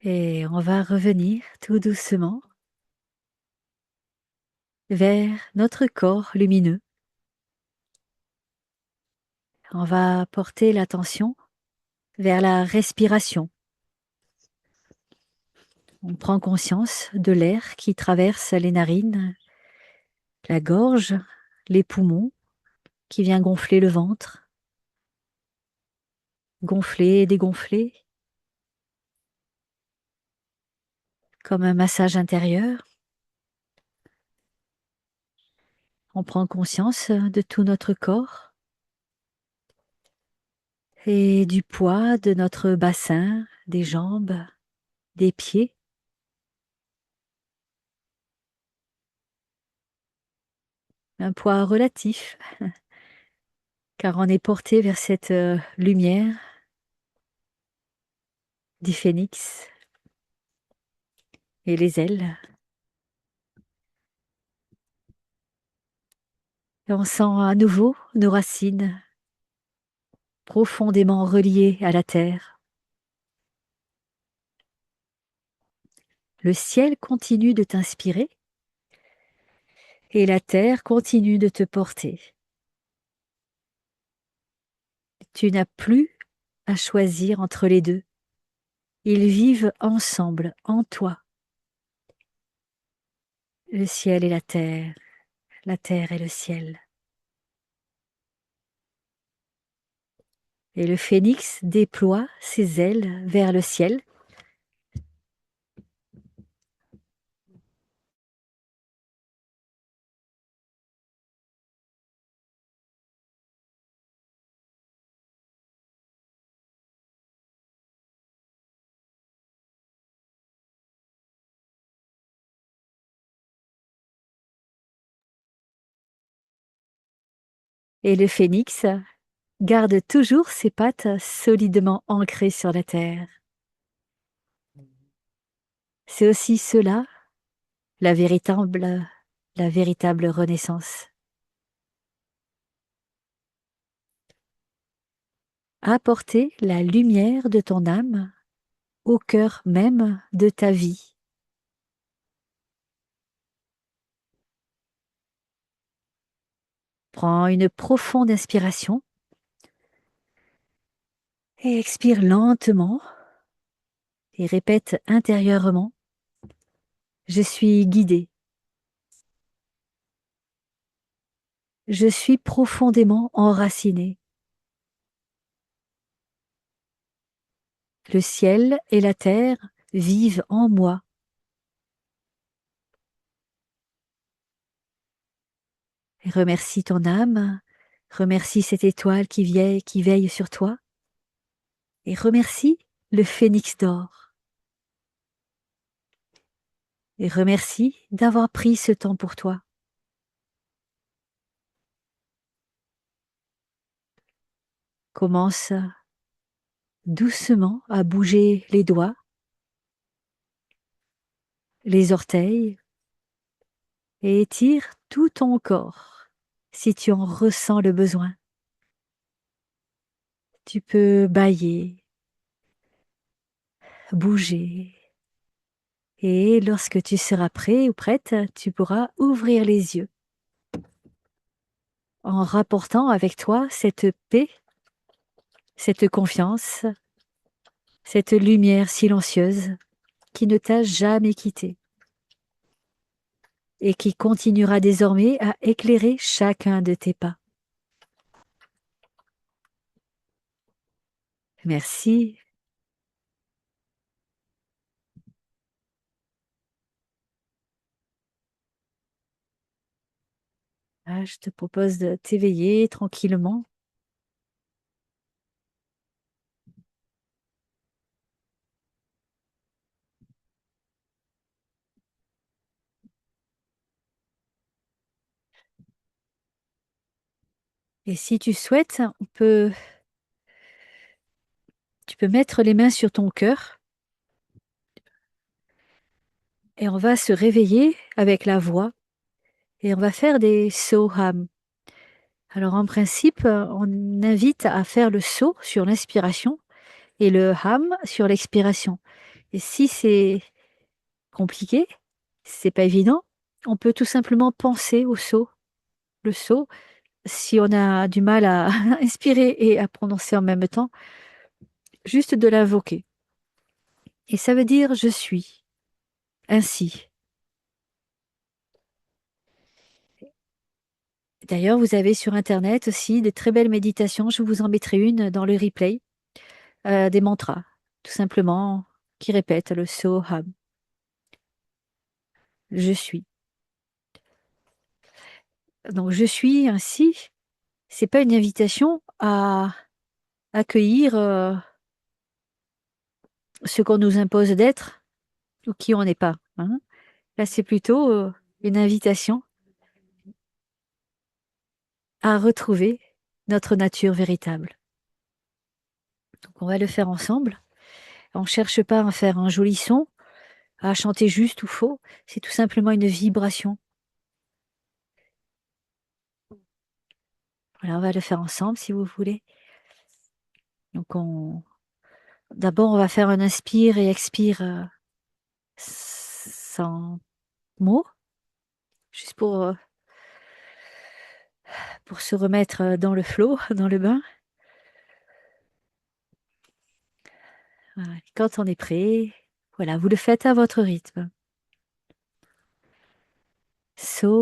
Et on va revenir tout doucement vers notre corps lumineux. On va porter l'attention vers la respiration. On prend conscience de l'air qui traverse les narines, la gorge, les poumons, qui vient gonfler le ventre, gonfler et dégonfler, comme un massage intérieur. On prend conscience de tout notre corps et du poids de notre bassin, des jambes, des pieds. Un poids relatif, car on est porté vers cette lumière du phénix et les ailes. Et on sent à nouveau nos racines profondément reliées à la terre. Le ciel continue de t'inspirer et la terre continue de te porter. Tu n'as plus à choisir entre les deux. Ils vivent ensemble, en toi. Le ciel et la terre et le ciel. Et le phénix déploie ses ailes vers le ciel. Et le phénix garde toujours ses pattes solidement ancrées sur la terre. C'est aussi cela, la véritable renaissance. Apporter la lumière de ton âme au cœur même de ta vie. Prends une profonde inspiration et expire lentement et répète intérieurement: je suis guidé. Je suis profondément enraciné. Le ciel et la terre vivent en moi. Et remercie ton âme, remercie cette étoile qui veille sur toi, et remercie le phénix d'or. Et remercie d'avoir pris ce temps pour toi. Commence doucement à bouger les doigts, les orteils, et étire tout ton corps si tu en ressens le besoin. Tu peux bâiller, bouger, et lorsque tu seras prêt ou prête, tu pourras ouvrir les yeux en rapportant avec toi cette paix, cette confiance, cette lumière silencieuse qui ne t'a jamais quitté et qui continuera désormais à éclairer chacun de tes pas. Merci. Ah, je te propose de t'éveiller tranquillement. Et si tu souhaites, tu peux mettre les mains sur ton cœur et on va se réveiller avec la voix et on va faire des soham. Alors en principe, on invite à faire le so sur l'inspiration et le ham sur l'expiration. Et si c'est compliqué, si c'est pas évident, on peut tout simplement penser au so. Le so, si on a du mal à inspirer et à prononcer en même temps, juste de l'invoquer. Et ça veut dire je suis, ainsi. D'ailleurs, vous avez sur Internet aussi des très belles méditations. Je vous en mettrai une dans le replay. Des mantras, tout simplement, qui répètent le Soham. Je suis. Donc, je suis ainsi. C'est pas une invitation à accueillir ce qu'on nous impose d'être ou qui on n'est pas, hein. Là, c'est plutôt une invitation à retrouver notre nature véritable. Donc, on va le faire ensemble. On ne cherche pas à faire un joli son, à chanter juste ou faux. C'est tout simplement une vibration. Voilà, on va le faire ensemble si vous voulez. Donc, d'abord, on va faire un inspire et expire sans mots, juste pour se remettre dans le flot, dans le bain. Voilà. Quand on est prêt, voilà, vous le faites à votre rythme. Soham.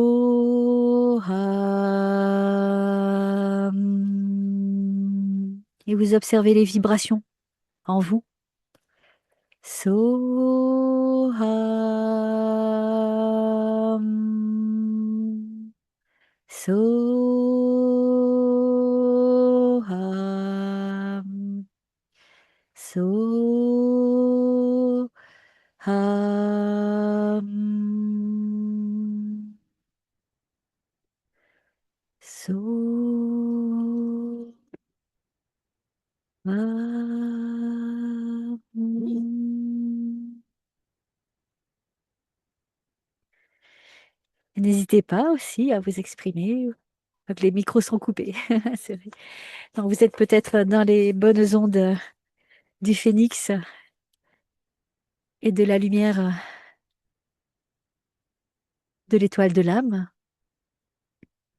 Et vous observez les vibrations en vous. Soham. Soham. Soham. Soham. N'hésitez pas aussi à vous exprimer quand les micros sont coupés. C'est vrai. Donc vous êtes peut-être dans les bonnes ondes du phénix et de la lumière de l'étoile de l'âme.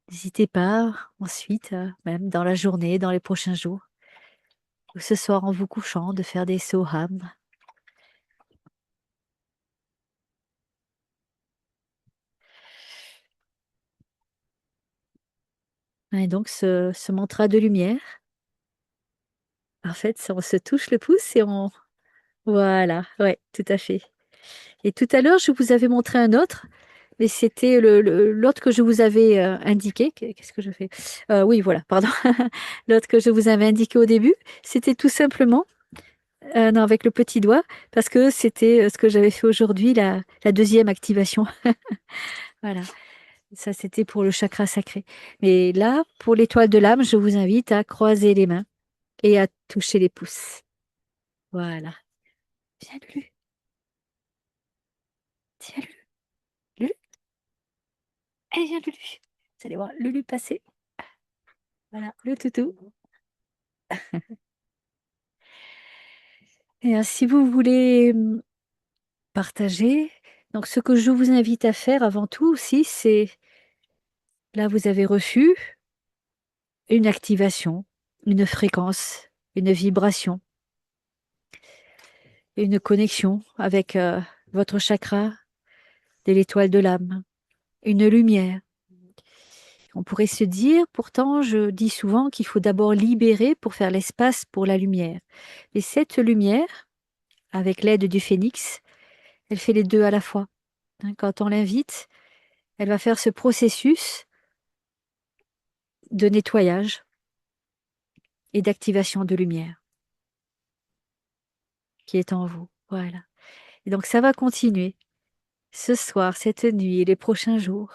N'hésitez pas ensuite, même dans la journée, dans les prochains jours, ou ce soir en vous couchant, de faire des soham. Et donc ce mantra de lumière, en fait, on se touche le pouce et on... Voilà, ouais, tout à fait. Et tout à l'heure, je vous avais montré un autre, mais c'était l'autre que je vous avais indiqué. Qu'est-ce que je fais? Oui, voilà, pardon. L'autre que je vous avais indiqué au début, c'était tout simplement, non, avec le petit doigt, parce que c'était ce que j'avais fait aujourd'hui, la deuxième activation. Voilà, ça c'était pour le chakra sacré. Mais là, pour l'étoile de l'âme, je vous invite à croiser les mains et à toucher les pouces. Voilà. Viens, Lulu. Tiens, Lulu. Lulu. Allez, viens, Lulu. Vous allez voir Lulu passer. Voilà, le toutou. Et si vous voulez partager, donc ce que je vous invite à faire avant tout aussi, c'est, là vous avez reçu une activation, une fréquence, une vibration, une connexion avec votre chakra de l'étoile de l'âme, une lumière. On pourrait se dire, pourtant, je dis souvent qu'il faut d'abord libérer pour faire l'espace pour la lumière. Et cette lumière, avec l'aide du phénix, elle fait les deux à la fois. Quand on l'invite, elle va faire ce processus de nettoyage et d'activation de lumière qui est en vous. Voilà. Et donc ça va continuer ce soir, cette nuit et les prochains jours.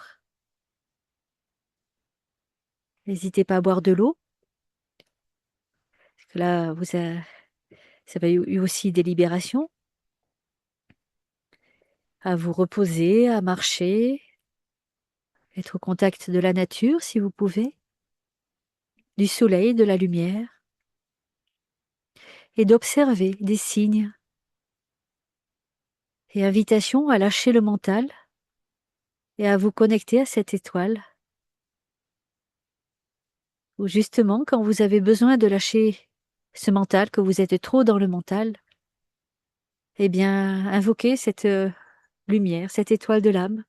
N'hésitez pas à boire de l'eau, parce que là, ça va eu aussi des libérations, à vous reposer, à marcher, être au contact de la nature si vous pouvez, du soleil, de la lumière, et d'observer des signes et invitation à lâcher le mental et à vous connecter à cette étoile, où justement, quand vous avez besoin de lâcher ce mental, que vous êtes trop dans le mental, eh bien, invoquez cette lumière, cette étoile de l'âme,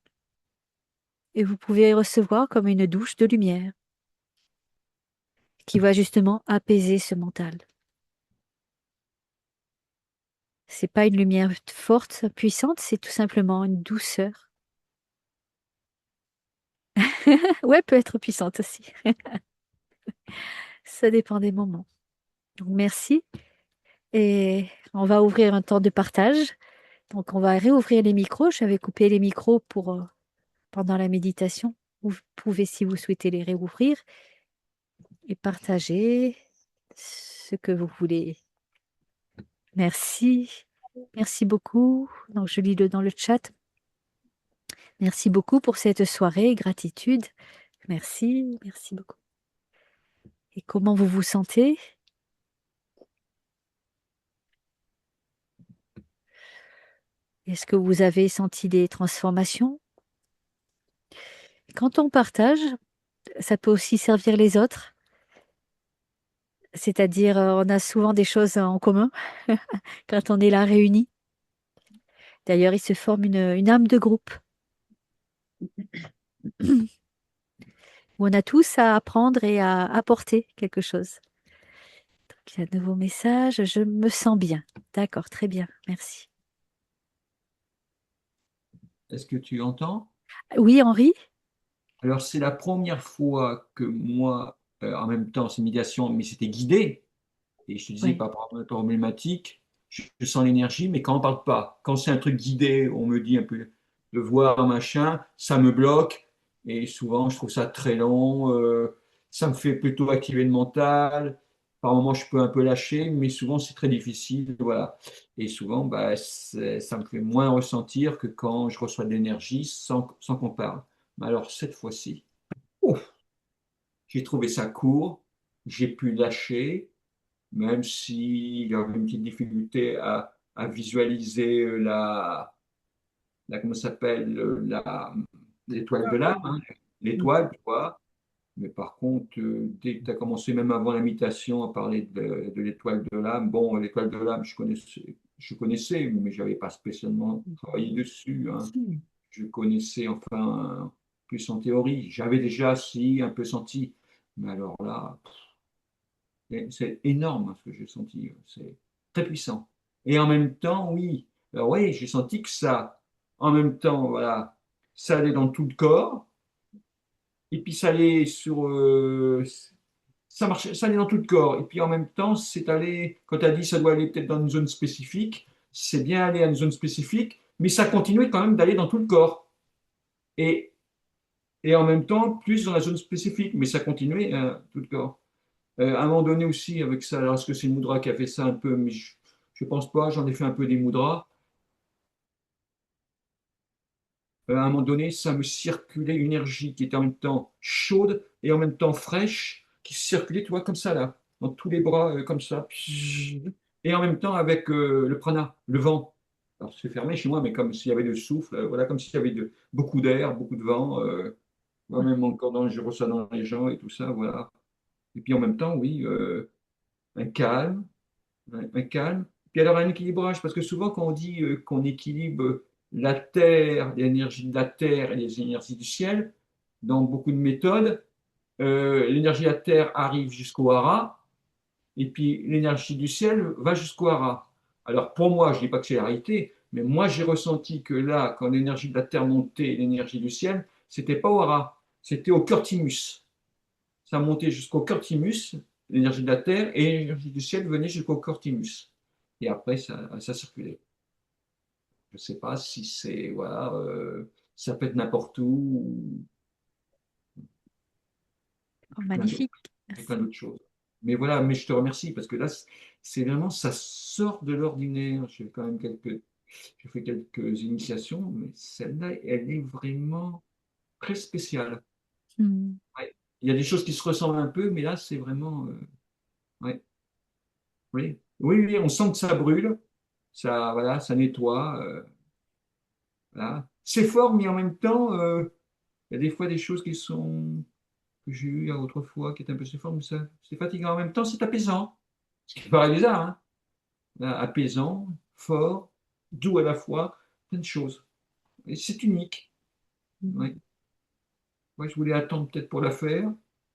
et vous pouvez recevoir comme une douche de lumière qui va justement apaiser ce mental. C'est pas une lumière forte, puissante, c'est tout simplement une douceur. Ouais, peut être puissante aussi. Ça dépend des moments. Donc merci. Et on va ouvrir un temps de partage. Donc on va réouvrir les micros. J'avais coupé les micros pour pendant la méditation. Vous pouvez, si vous souhaitez, les réouvrir et partager ce que vous voulez. Merci. Merci beaucoup. Donc je lis dans le chat. Merci beaucoup pour cette soirée. Gratitude. Merci. Merci beaucoup. Et comment vous vous sentez? Est-ce que vous avez senti des transformations? Quand on partage, ça peut aussi servir les autres. C'est-à-dire, on a souvent des choses en commun quand on est là réunis. D'ailleurs, il se forme une âme de groupe où on a tous à apprendre et à apporter quelque chose. Donc, il y a de nouveaux messages. Je me sens bien. D'accord, très bien. Merci. Est-ce que tu entends? Oui, Henri? Alors, c'est la première fois que moi, en même temps, c'est une médiation, mais c'était guidé. Et je te disais, Oui. pas problématique, je sens l'énergie, mais quand on parle pas, quand c'est un truc guidé, on me dit un peu de voir machin, ça me bloque. Et souvent, je trouve ça très long. Ça me fait plutôt activer le mental. Par moments, je peux un peu lâcher, mais souvent, c'est très difficile. Voilà. Et souvent, bah, ça me fait moins ressentir que quand je reçois de l'énergie sans qu'on parle. Mais alors, cette fois-ci, ouf, j'ai trouvé ça court. J'ai pu lâcher même s'il y avait une petite difficulté à visualiser comment ça s'appelle, l'étoile de l'âme, hein, l'étoile, tu vois. Mais par contre, dès que tu as commencé, même avant l'invitation, à parler de l'étoile de l'âme, bon, l'étoile de l'âme, je connaissais, mais je n'avais pas spécialement travaillé dessus, hein. Je connaissais enfin plus en théorie. J'avais déjà, si, un peu senti. Mais alors là, c'est énorme hein, ce que j'ai senti. C'est très puissant. Et en même temps, oui. Alors oui, j'ai senti que ça, en même temps, voilà, ça allait dans tout le corps. Et puis ça allait ça marchait, ça allait dans tout le corps. Et puis en même temps, c'est allé, quand tu as dit ça doit aller peut-être dans une zone spécifique, c'est bien aller à une zone spécifique, mais ça continuait quand même d'aller dans tout le corps. Et, et en même temps, plus dans la zone spécifique, mais ça continuait tout le corps. À un moment donné aussi, avec ça, alors est-ce que c'est une Moudra qui a fait ça un peu, mais je ne pense pas, j'en ai fait un peu des Moudras. À un moment donné, ça me circulait une énergie qui était en même temps chaude et en même temps fraîche, qui circulait, tu vois, comme ça, là, dans tous les bras, comme ça. Et en même temps avec le prana, le vent. Alors c'est fermé chez moi, mais comme s'il y avait de souffle, voilà, comme s'il y avait beaucoup d'air, beaucoup de vent. Moi-même encore, je reçois dans les gens et tout ça, voilà. Et puis en même temps, oui, un calme. Un calme. Puis alors un équilibrage, parce que souvent quand on dit qu'on équilibre la terre, l'énergie de la terre et les énergies du ciel, dans beaucoup de méthodes, l'énergie de la terre arrive jusqu'au hara, et puis l'énergie du ciel va jusqu'au hara. Alors pour moi, je ne dis pas que c'est la réalité, mais moi j'ai ressenti que là, quand l'énergie de la terre montait, l'énergie du ciel, c'était pas au hara, c'était au cœur thymus. Ça montait jusqu'au cœur thymus, l'énergie de la terre, et l'énergie du ciel venait jusqu'au cœur thymus. Et après, ça circulait. Je ne sais pas si c'est, voilà, ça peut être n'importe où, Oh, plein d'autres, magnifique. et plein Merci. d'autres choses. Mais voilà, mais je te remercie parce que là, c'est vraiment, ça sort de l'ordinaire. J'ai fait quelques initiations, mais celle-là, elle est vraiment très spéciale. Hmm. Ouais. Il y a des choses qui se ressemblent un peu, mais là, c'est vraiment, ouais. Oui, oui, oui, on sent que ça brûle, ça, voilà, ça nettoie. Voilà. C'est fort, mais en même temps, il y a des fois des choses que j'ai eues autrefois qui étaient un peu fort, mais ça, c'est fatigant. En même temps, c'est apaisant. Ce qui paraît bizarre, hein? Apaisant, fort, doux à la fois, plein de choses. Et c'est unique. Ouais. Moi, je voulais attendre peut-être pour la faire,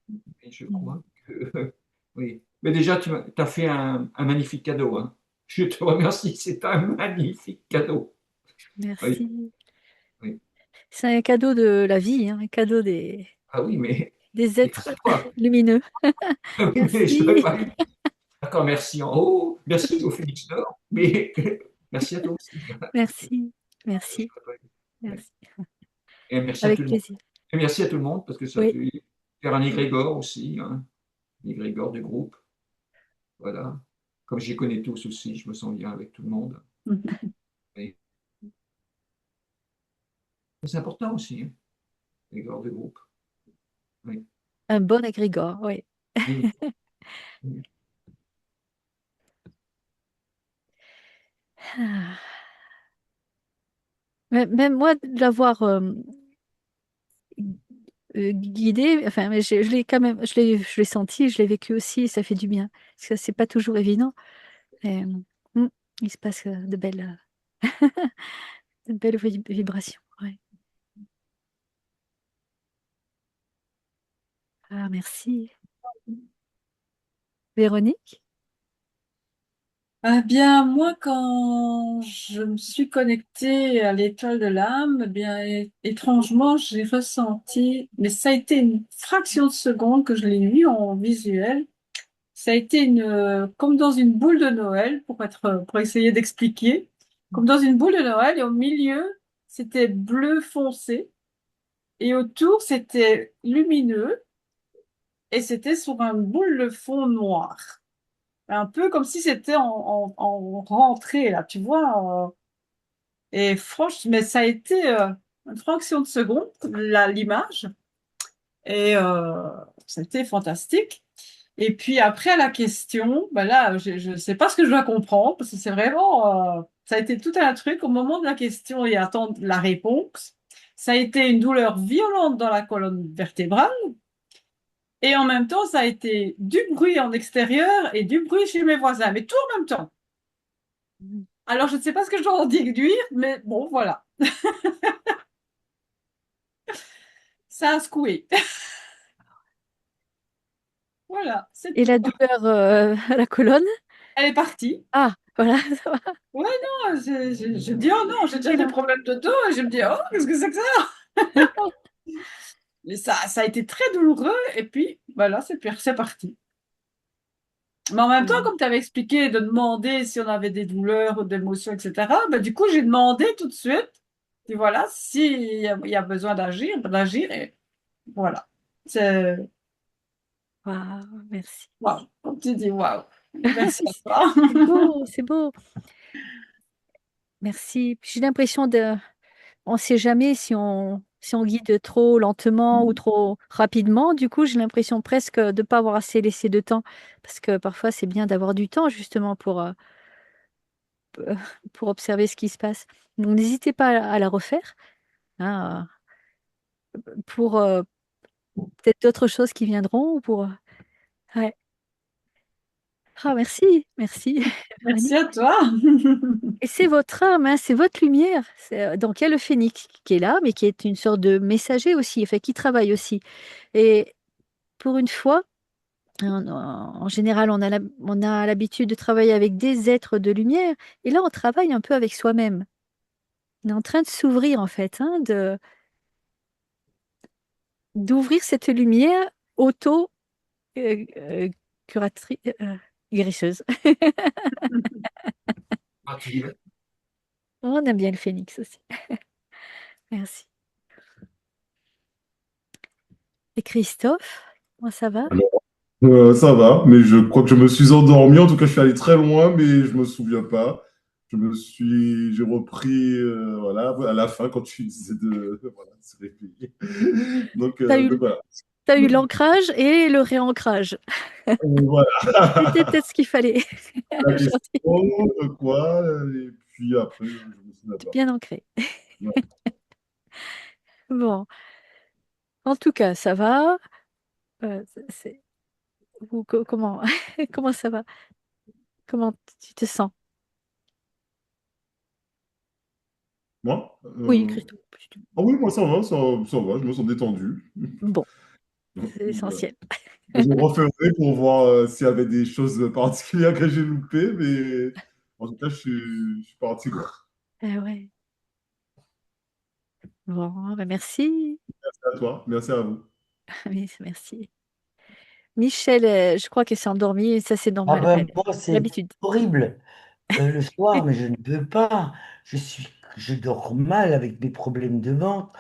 mais je Hmm. crois que oui. Mais déjà, tu as fait un magnifique cadeau, hein. Je te remercie, c'est un magnifique cadeau. Oui, Merci. oui. C'est un cadeau de la vie, hein, un cadeau Ah oui, mais des grâce êtres à toi. lumineux. Ah oui, mais je ne devrais Merci. pas. D'accord, merci en haut, merci au Phoenix Nord, mais merci à toi aussi. Merci. Merci. Merci. Et merci à tout Avec le monde. plaisir. Et merci à tout le monde parce que ça Oui. fait faire un égrégore aussi, hein, un égrégore du groupe. Voilà. Comme je les connais tous aussi, je me sens bien avec tout le monde. Et c'est important aussi, hein, l'égrégore de groupe. Oui. Un bon égrégore, oui. Oui. Oui. Ah. Même moi, de l'avoir guidé, enfin, mais je l'ai quand même, je l'ai senti, je l'ai vécu aussi, et ça fait du bien. Parce que c'est pas toujours évident. Et, mm, il se passe de belles vibrations. Ouais. Ah, merci. Véronique? Ah bien, moi, quand je me suis connectée à l'étoile de l'âme, eh bien, étrangement, j'ai ressenti, mais ça a été une fraction de seconde que je l'ai eu en visuel. Ça a été comme dans une boule de Noël, pour essayer d'expliquer. Comme dans une boule de Noël, et au milieu, c'était bleu foncé, et autour, c'était lumineux, et c'était sur un boule de fond noir. Un peu comme si c'était en rentrée, là, tu vois. Et franchement, mais ça a été une fraction de seconde, l'image, et ça a été fantastique. Et puis après, la question, ben là, je ne sais pas ce que je dois comprendre, parce que c'est vraiment, ça a été tout un truc au moment de la question et attendre la réponse. Ça a été une douleur violente dans la colonne vertébrale, et en même temps, ça a été du bruit en extérieur et du bruit chez mes voisins, mais tout en même temps. Alors, je ne sais pas ce que je dois en déduire, mais bon, voilà. Ça a secoué. Voilà, c'est Et tout. la douleur à la colonne? Elle est partie. Ah, voilà, ça va. Ouais, non, je me dis, oh non, j'ai déjà Et des là. problèmes de dos, et je me dis, oh, qu'est-ce que c'est que ça? Mais ça a été très douloureux, et puis, voilà, c'est parti. Mais en même temps, Mm. comme tu avais expliqué de demander si on avait des douleurs ou des émotions, etc., ben, du coup, j'ai demandé tout de suite, et voilà, il y a besoin d'agir, ben, d'agir, et voilà. C'est, Waouh, merci. waouh, comme tu dis, waouh. Merci à toi. C'est beau, c'est beau. Merci. J'ai l'impression on ne sait jamais si on guide trop lentement ou trop rapidement. Du coup, j'ai l'impression presque de ne pas avoir assez laissé de temps. Parce que parfois, c'est bien d'avoir du temps justement pour observer ce qui se passe. Donc, n'hésitez pas à la refaire, hein, pour peut-être d'autres choses qui viendront. Ou pour, ouais. Ah, merci, merci, Merci Véronique. à toi. Et c'est votre âme, hein, c'est votre lumière. Donc, il y a le phénix qui est là, mais qui est une sorte de messager aussi, enfin, qui travaille aussi. Et pour une fois, en général, on a l'habitude de travailler avec des êtres de lumière, et là, on travaille un peu avec soi-même. On est en train de s'ouvrir, en fait, hein, d'ouvrir cette lumière auto curatrice, guérisseuse. Ah, tu dis, ouais. On aime bien le phénix aussi. Merci. Et Christophe, comment ça va? Ça va, mais je crois que je me suis endormi. En tout cas, je suis allé très loin, mais je me souviens pas. J'ai repris, voilà, à la fin quand tu disais voilà, de se réveiller. T'as Donc eu, voilà. t'as eu l'ancrage et le réancrage. Voilà. C'était peut-être ce qu'il fallait. La question, Gentil. quoi, et puis après, je me souviens T'es pas. bien ancré. Ouais. Bon, en tout cas, ça va. Comment, comment ça va? Comment tu te sens? Moi? Oui, Christophe. Ah oui, moi ça va, je me sens détendu. Bon, Donc, c'est voilà. essentiel. Je referai pour voir s'il y avait des choses particulières que j'ai loupées, mais en tout cas, je suis parti. Ah ouais. Bon, ben merci. Merci à toi, merci à vous. Oui, merci. Michel, je crois qu'elle s'est endormie et ça, c'est Ah normal. Enfin, ben moi, c'est l'habitude. horrible. Le soir, mais je ne peux pas. Je dors mal avec mes problèmes de ventre.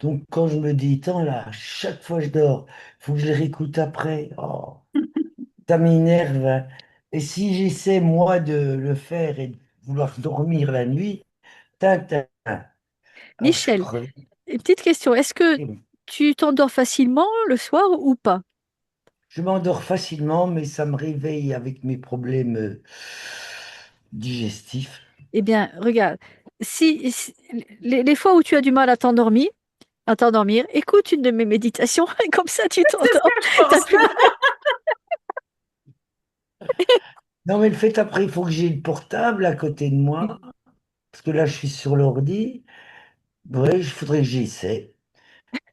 Donc quand je me dis, tant là, chaque fois je dors, il faut que je les réécoute après. Oh, ça m'énerve. Et si j'essaie, moi, de le faire et de vouloir dormir la nuit, tac, tac, tac. Alors je suis Michel, crevé. une petite question. Est-ce que tu t'endors facilement le soir ou pas? Je m'endors facilement, mais ça me réveille avec mes problèmes digestifs. Eh bien, regarde, si les fois où tu as du mal à t'endormir, écoute une de mes méditations et comme ça tu C'est ce t'endors. que je T'as pense. plus- Non, mais le fait après, il faut que j'ai le portable à côté de moi, parce que là, je suis sur l'ordi. Ouais, il faudrait que j'essaie.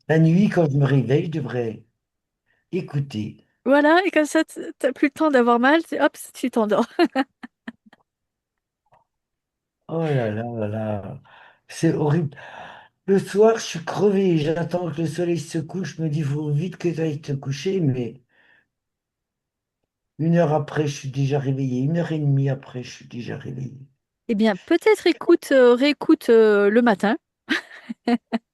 La nuit, quand je me réveille, je devrais écouter. Voilà, et comme ça t'as plus le temps d'avoir mal, hop, tu t'endors. Oh là là là là, c'est horrible. Le soir, je suis crevé, j'attends que le soleil se couche, je me dis, faut vite que tu ailles te coucher, mais 1 heure après, je suis déjà réveillé. 1 heure et demie après, je suis déjà réveillé. Eh bien, peut-être réécoute le matin.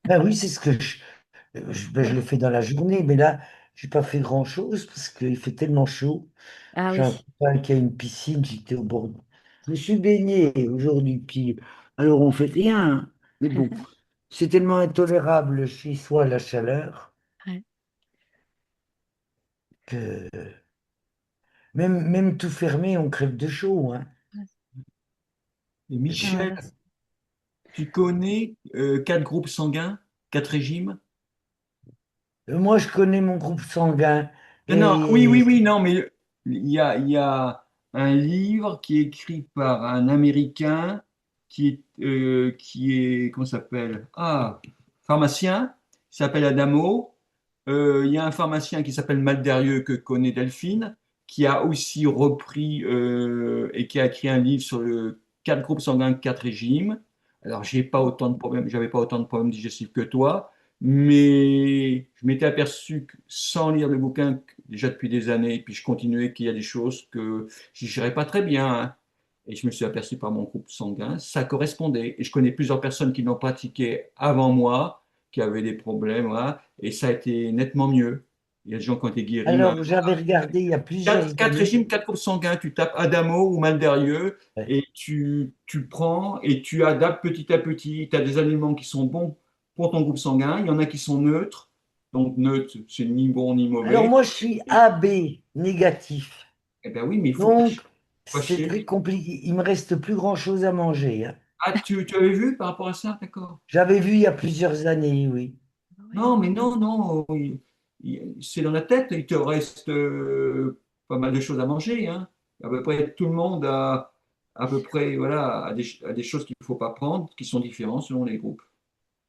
Ben oui, c'est ce que je le fais dans la journée, mais là, j'ai pas fait grand-chose parce qu'il fait tellement chaud. Ah J'ai oui. un copain qui a une piscine, j'étais au bord. Je me suis baigné aujourd'hui, puis alors on fait rien, hein. Mais bon, c'est tellement intolérable chez soi la chaleur Ouais. que même tout fermé, on crève de chaud, hein. Et Mais bon. Ah, Michel, voilà. tu connais 4 groupes sanguins, 4 régimes? Moi, je connais mon groupe sanguin Non, non, oui, et oui, oui, non, mais il y a un livre qui est écrit par un Américain comment ça s'appelle? Ah, pharmacien, il s'appelle Adamo. Il y a un pharmacien qui s'appelle Malderieux que connaît Delphine, qui a aussi repris et qui a écrit un livre sur le 4 groupes sanguins, 4 régimes. Alors, j'ai pas autant de problèmes, j'avais pas autant de problèmes digestifs que toi. Mais je m'étais aperçu que sans lire le bouquin, déjà depuis des années, puis je continuais qu'il y a des choses que je ne gérais pas très bien, hein. Et je me suis aperçu par mon groupe sanguin, ça correspondait. Et je connais plusieurs personnes qui l'ont pratiqué avant moi, qui avaient des problèmes, voilà, et ça a été nettement mieux. Il y a des gens qui ont été guéris. alors j'avais regardé il y a Quatre, plusieurs quatre années. régimes, 4 groupes sanguins, tu tapes Adamo ou Malderieux Ouais. et tu prends et tu adaptes petit à petit. Tu as des aliments qui sont bons pour ton groupe sanguin, il y en a qui sont neutres. Donc neutre, c'est ni bon ni Alors mauvais. moi, je suis AB négatif, Eh bien oui, mais il faut donc pas c'est chier. très compliqué. Il me reste plus grand-chose à manger, hein. Ah, tu avais vu par rapport à ça, d'accord? J'avais vu il y a plusieurs années, oui. Ouais. Non, mais non, non, c'est dans la tête, il te reste pas mal de choses à manger, hein. À peu près tout le monde a à peu près voilà, a des choses qu'il ne faut pas prendre, qui sont différentes selon les groupes.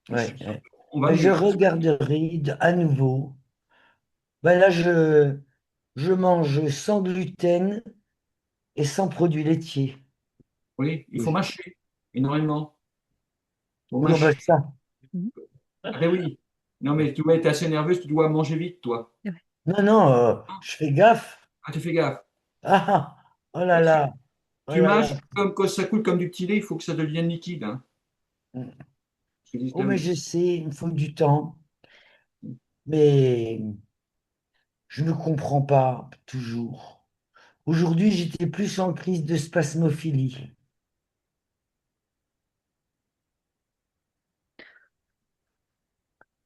Et Ouais, ouais. on va Mais je mieux. regarderai à nouveau. Ben là, je mange sans gluten et sans produits laitiers. Oui, il faut Oui. mâcher énormément. Il faut Oui, non, ben mâcher. ça. Mhm. Ah ben oui. Non, mais tu es assez nerveuse, tu dois manger vite, toi. Ouais. Non, non, je fais gaffe. Ah, tu fais gaffe. Ah, oh là là, oh Tu là là. mâches comme quand ça coule comme du petit lait, il faut que ça devienne liquide, hein. Ce que disent Oh, les mais Américains. je sais, il me faut du temps. Mais je ne comprends pas toujours. Aujourd'hui, j'étais plus en crise de spasmophilie.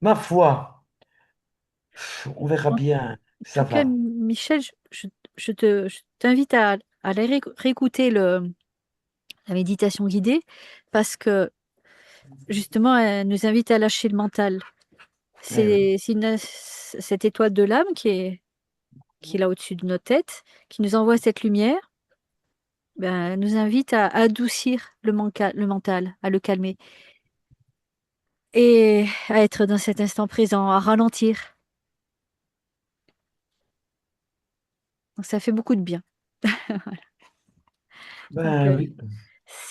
Ma foi, on verra En bien. Ça tout cas, va. Michel, je t'invite à aller réécouter la méditation guidée parce que justement, elle nous invite à lâcher le mental. Eh oui. C'est cette étoile de l'âme qui est là au-dessus de notre tête, qui nous envoie cette lumière, ben, nous invite à adoucir le mental, à le calmer et à être dans cet instant présent, à ralentir. Donc ça fait beaucoup de bien. Donc, Ben oui.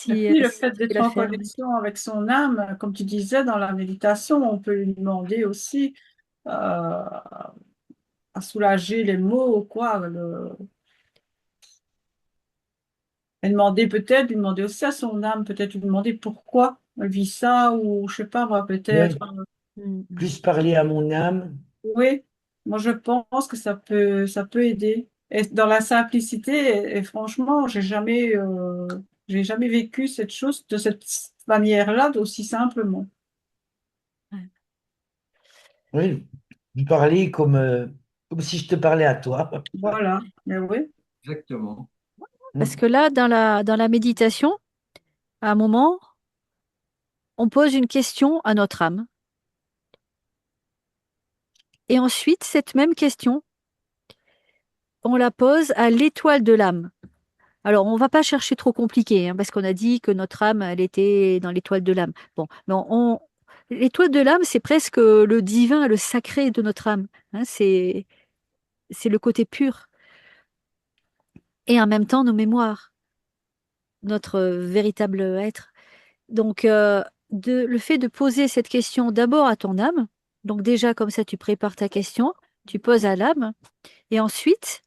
Et puis le si fait tu peux d'être la en faire, oui. connexion avec son âme, comme tu disais dans la méditation, on peut lui demander aussi à soulager les maux, quoi. Et demander peut-être, lui demander aussi à son âme, peut-être lui demander pourquoi elle vit ça, ou je sais pas, moi, peut-être. Oui. Mm, mm. Plus parler à mon âme. Oui, moi je pense que ça peut aider. Et dans la simplicité, et franchement, j'ai jamais vécu cette chose de cette manière-là, d'aussi simplement. Ouais. Oui. Lui parler comme si je te parlais à toi. Voilà, mais oui, Exactement. Parce que là, dans la méditation, à un moment, on pose une question à notre âme. Et ensuite, cette même question, on la pose à l'étoile de l'âme. Alors, on ne va pas chercher trop compliqué, hein, parce qu'on a dit que notre âme, elle était dans l'étoile de l'âme. Bon, mais l'étoile de l'âme, c'est presque le divin, le sacré de notre âme, hein, c'est le côté pur. Et en même temps, nos mémoires, notre véritable être. Donc, le fait de poser cette question d'abord à ton âme, donc déjà comme ça, tu prépares ta question, tu poses à l'âme, et ensuite,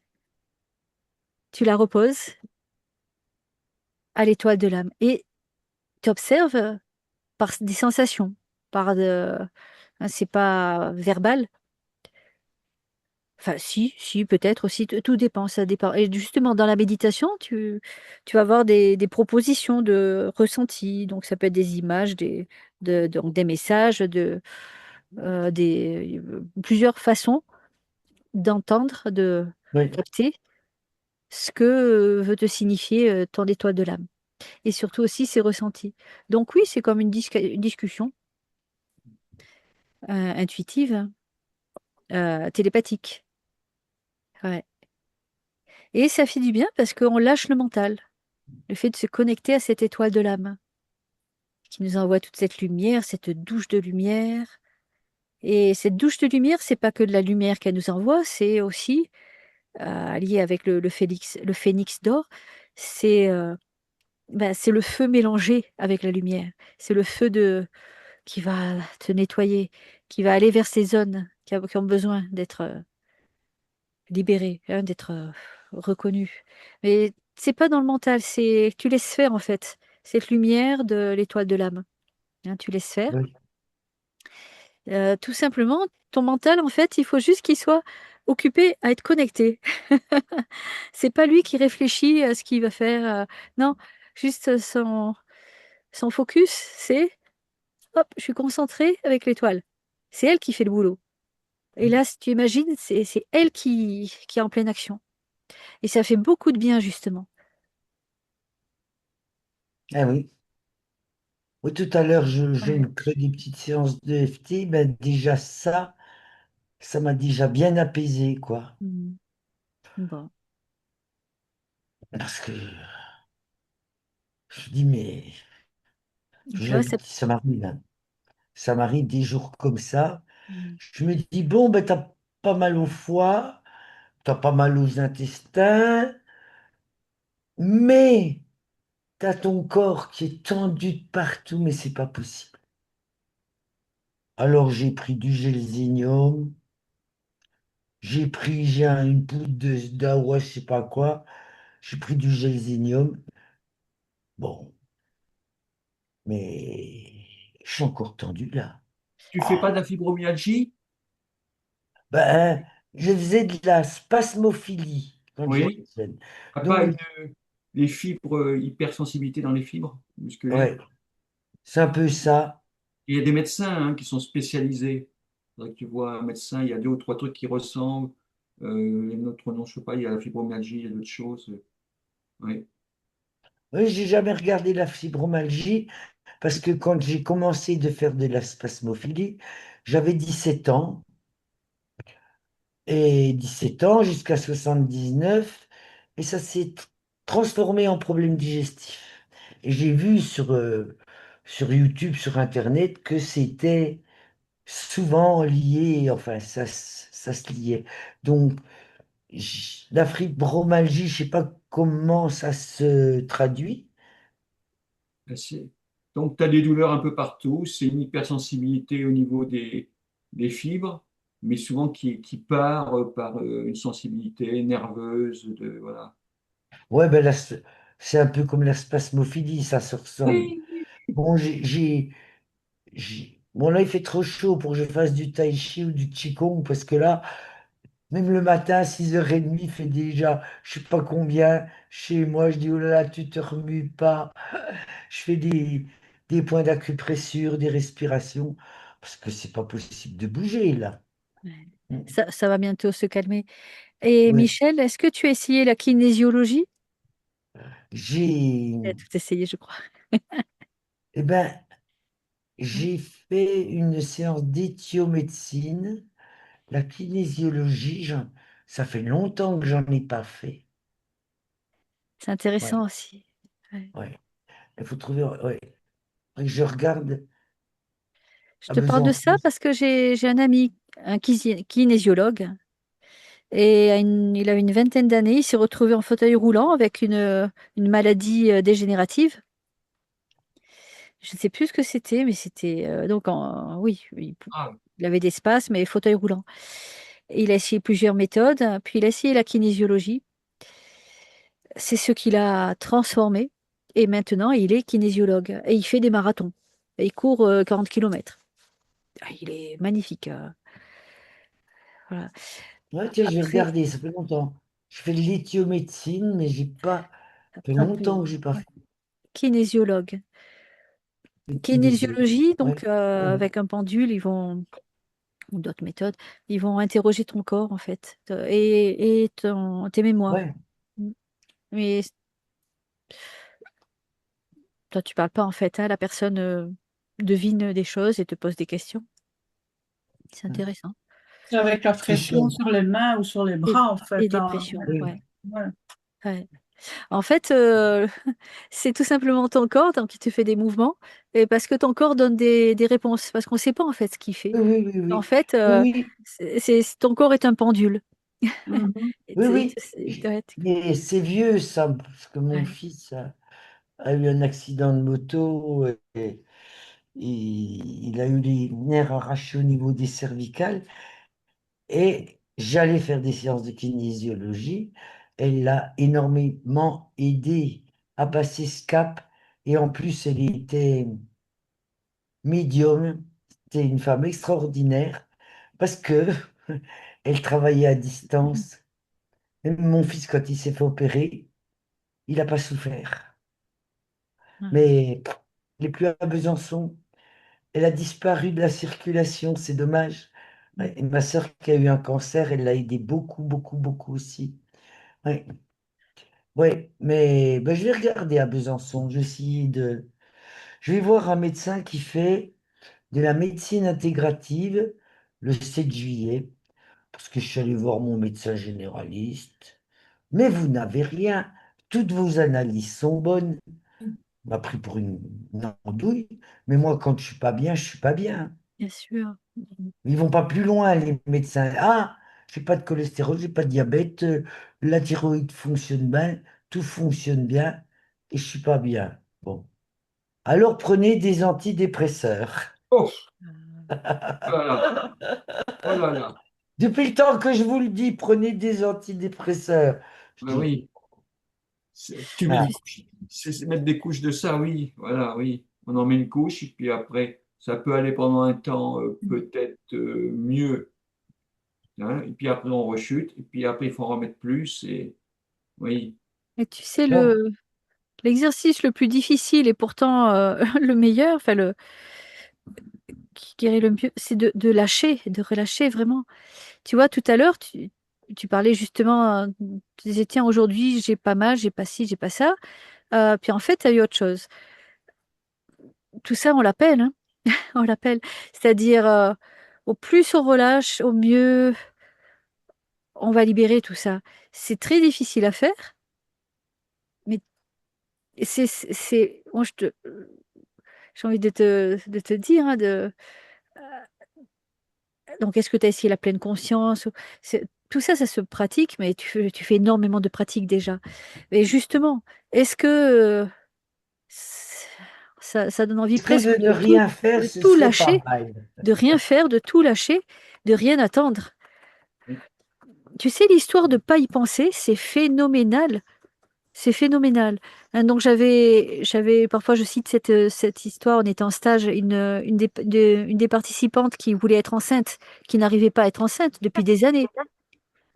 tu la reposes à l'étoile de l'âme. Et tu observes par des sensations, hein, c'est pas verbal. Enfin, si, peut-être aussi, tout dépend, ça dépend. Et justement, dans la méditation, tu vas avoir des propositions de ressenti. Donc, ça peut être des images, donc des messages, plusieurs façons d'entendre, de Oui, capter ce que veut te signifier ton étoile de l'âme. Et surtout aussi ses ressentis. Donc, oui, c'est comme une discussion intuitive, télépathique. Ouais. Et ça fait du bien parce qu'on lâche le mental. Le fait de se connecter à cette étoile de l'âme qui nous envoie toute cette lumière, cette douche de lumière. Et cette douche de lumière, c'est pas que de la lumière qu'elle nous envoie, c'est aussi lié avec le phénix d'or. C'est c'est le feu mélangé avec la lumière. C'est le feu qui va te nettoyer, qui va aller vers ces zones qui ont besoin d'être libérées, hein, d'être reconnues. Mais c'est pas dans le mental, c'est tu laisses faire en fait cette lumière de l'étoile de l'âme. Hein, tu laisses faire. oui. Tout simplement, ton mental, en fait, il faut juste qu'il soit occupé à être connecté. C'est pas lui qui réfléchit à ce qu'il va faire. Non, juste son focus, c'est hop, je suis concentrée avec l'étoile. C'est elle qui fait le boulot. Et là, si tu imagines, c'est elle qui est en pleine action. Et ça fait beaucoup de bien, justement. Ah oui. Oui, tout à l'heure, je Ouais. me crée des petites séances de FT. Ben déjà ça m'a déjà bien apaisé, quoi. Mm. Bon. Parce que je dis, mais Tu vois, ça m'arrive des jours comme ça. Mm. Je me dis, bon, ben t'as pas mal au foie, t'as pas mal aux intestins, mais t'as ton corps qui est tendu de partout, mais c'est pas possible. Alors j'ai pris du gélzinium, une poudre d'AOA, je sais pas quoi, j'ai pris du gélzinium. Bon, mais je suis encore tendu là. Tu fais pas de Ah, la fibromyalgie? ben, je faisais de la spasmophilie quand Oui. j'étais jeune. Ah, pas Donc, les fibres, hypersensibilité dans les fibres musculaires? ouais, c'est un peu ça. Il y a des médecins hein, qui sont spécialisés. Faudrait que tu vois un médecin, il y a deux ou trois trucs qui ressemblent. Notre nom, je sais pas, il y a la fibromyalgie, il y a d'autres choses. Oui. Oui, j'ai jamais regardé la fibromyalgie parce que quand j'ai commencé de faire de la spasmophilie, j'avais 17 ans et 17 ans jusqu'à 79 et ça s'est transformé en problème digestif. Et j'ai vu sur YouTube, sur Internet que c'était souvent lié, enfin ça se liait. Donc la fibromyalgie, je sais pas comment ça se traduit. Assez. Donc, tu as des douleurs un peu partout. C'est une hypersensibilité au niveau des fibres, mais souvent qui part par une sensibilité nerveuse. Voilà. Ouais, ben là, c'est un peu comme la spasmophilie, ça se ressemble. Oui, Bon, bon, là, il fait trop chaud pour que je fasse du tai chi ou du qigong, parce que là, même le matin, à 6h30, il fait déjà, je sais pas combien, chez moi, je dis, oh là là, tu te remues pas. Je fais des points d'acupressure, des respirations, parce que c'est pas possible de bouger, là. Ouais. Mm. Ça va bientôt se calmer. Et Ouais. Michel, est-ce que tu as essayé la kinésiologie? J'ai, Tu as tout essayé, je crois. eh ben, j'ai fait une séance d'éthiomédecine, la kinésiologie, ça fait longtemps que j'en ai pas fait. C'est intéressant Ouais, aussi. Ouais. ouais. Il faut trouver, ouais. Je regarde Je à te parle de ça Besançon. parce que j'ai un ami, un kinésiologue, et il a une vingtaine d'années. Il s'est retrouvé en fauteuil roulant avec une maladie dégénérative. Je ne sais plus ce que c'était, mais c'était donc oui, Ah, il avait des spasmes, mais fauteuil roulant. Et il a essayé plusieurs méthodes, puis il a essayé la kinésiologie. C'est ce qui l'a transformé. Et maintenant, il est kinésiologue. Et il fait des marathons. Et il court 40 km. Il est magnifique. Voilà. Ouais, tiens, je vais Après, regarder, ça fait longtemps. Je fais de l'éthiomédecine, mais j'ai pas, ça fait un peu. longtemps que j'ai pas Ouais. fait Kinésiologue. de kinésiologie. Kinésiologie, Ouais. donc Mhm. avec un pendule, ou d'autres méthodes, ils vont interroger ton corps en fait, et tes mémoires. Ouais. Mm. Mais toi, tu parles pas en fait, hein, la personne devine des choses et te pose des questions. C'est intéressant. C'est avec la C'est pression chouette. sur les mains ou sur les Et, bras, en et fait, hein. dépression, Oui. ouais. Ouais. Ouais. En fait, c'est tout simplement ton corps donc, qui te fait des mouvements, et parce que ton corps donne des réponses, parce qu'on ne sait pas en fait ce qu'il fait. Oui, oui, oui, En oui. fait, Oui, oui. ton corps est un pendule. Mhm. Et Oui, oui. ouais, Mais c'est vieux, ça, parce que mon ouais. fils a eu un accident de moto et il a eu les nerfs arrachés au niveau des cervicales. Et j'allais faire des séances de kinésiologie. Elle l'a énormément aidé à passer ce cap. Et en plus, elle était médium. C'était une femme extraordinaire parce que elle travaillait à distance. Même mon fils, quand il s'est fait opérer, il n'a pas souffert. Ouais. Mais il n'est plus à Besançon. Elle a disparu de la circulation, c'est dommage. Ouais, et ma sœur qui a eu un cancer, elle l'a aidé beaucoup, beaucoup, beaucoup aussi. Ouais. Ouais, mais ben, je vais regarder à Besançon. Je vais voir un médecin qui fait de la médecine intégrative le 7 juillet, parce que je suis allé voir mon médecin généraliste. Mais vous n'avez rien. Toutes vos analyses sont bonnes. Il m'a pris pour une andouille. Mais moi, quand je suis pas bien, je suis pas bien. Bien sûr. Ils vont pas plus loin, les médecins. Ah, j'ai pas de cholestérol, j'ai pas de diabète, la thyroïde fonctionne bien, tout fonctionne bien, et je suis pas bien. Bon. Alors prenez des antidépresseurs. oh, oh là là, oh là là. Depuis le temps que je vous le dis, prenez des antidépresseurs. Je Ben dis, oui, tu mets ah, une couche, c'est mettre des couches de ça, oui, voilà, oui. On en met une couche, et puis après, ça peut aller pendant un temps peut-être mieux, hein, et puis après, on rechute, et puis après, il faut en remettre plus, et oui. Et tu sais, bon, l'exercice le plus difficile et pourtant le meilleur, enfin qui guérit le mieux, c'est de lâcher, de relâcher vraiment. Tu vois, tout à l'heure, tu parlais justement, tu disais, tiens, aujourd'hui, j'ai pas mal, j'ai pas ci, j'ai pas ça. Puis en fait, tu as eu autre chose. Tout ça, on l'appelle, hein, on l'appelle. C'est-à-dire, au plus on relâche, au mieux on va libérer tout ça. C'est très difficile à faire, mais moi, j'ai envie de te dire, hein, donc, est-ce que tu as essayé la pleine conscience? Tout ça, ça se pratique, mais tu fais énormément de pratiques déjà. Mais justement, est-ce que c- ça donne envie est-ce que presque de ne rien faire, de ce tout serait pas lâcher, mal? de rien faire, de tout lâcher, de rien attendre? Tu sais, l'histoire de pas y penser, c'est phénoménal. C'est phénoménal. Hein, donc parfois je cite cette histoire, on était en stage, une des participantes qui voulait être enceinte, qui n'arrivait pas à être enceinte depuis des années.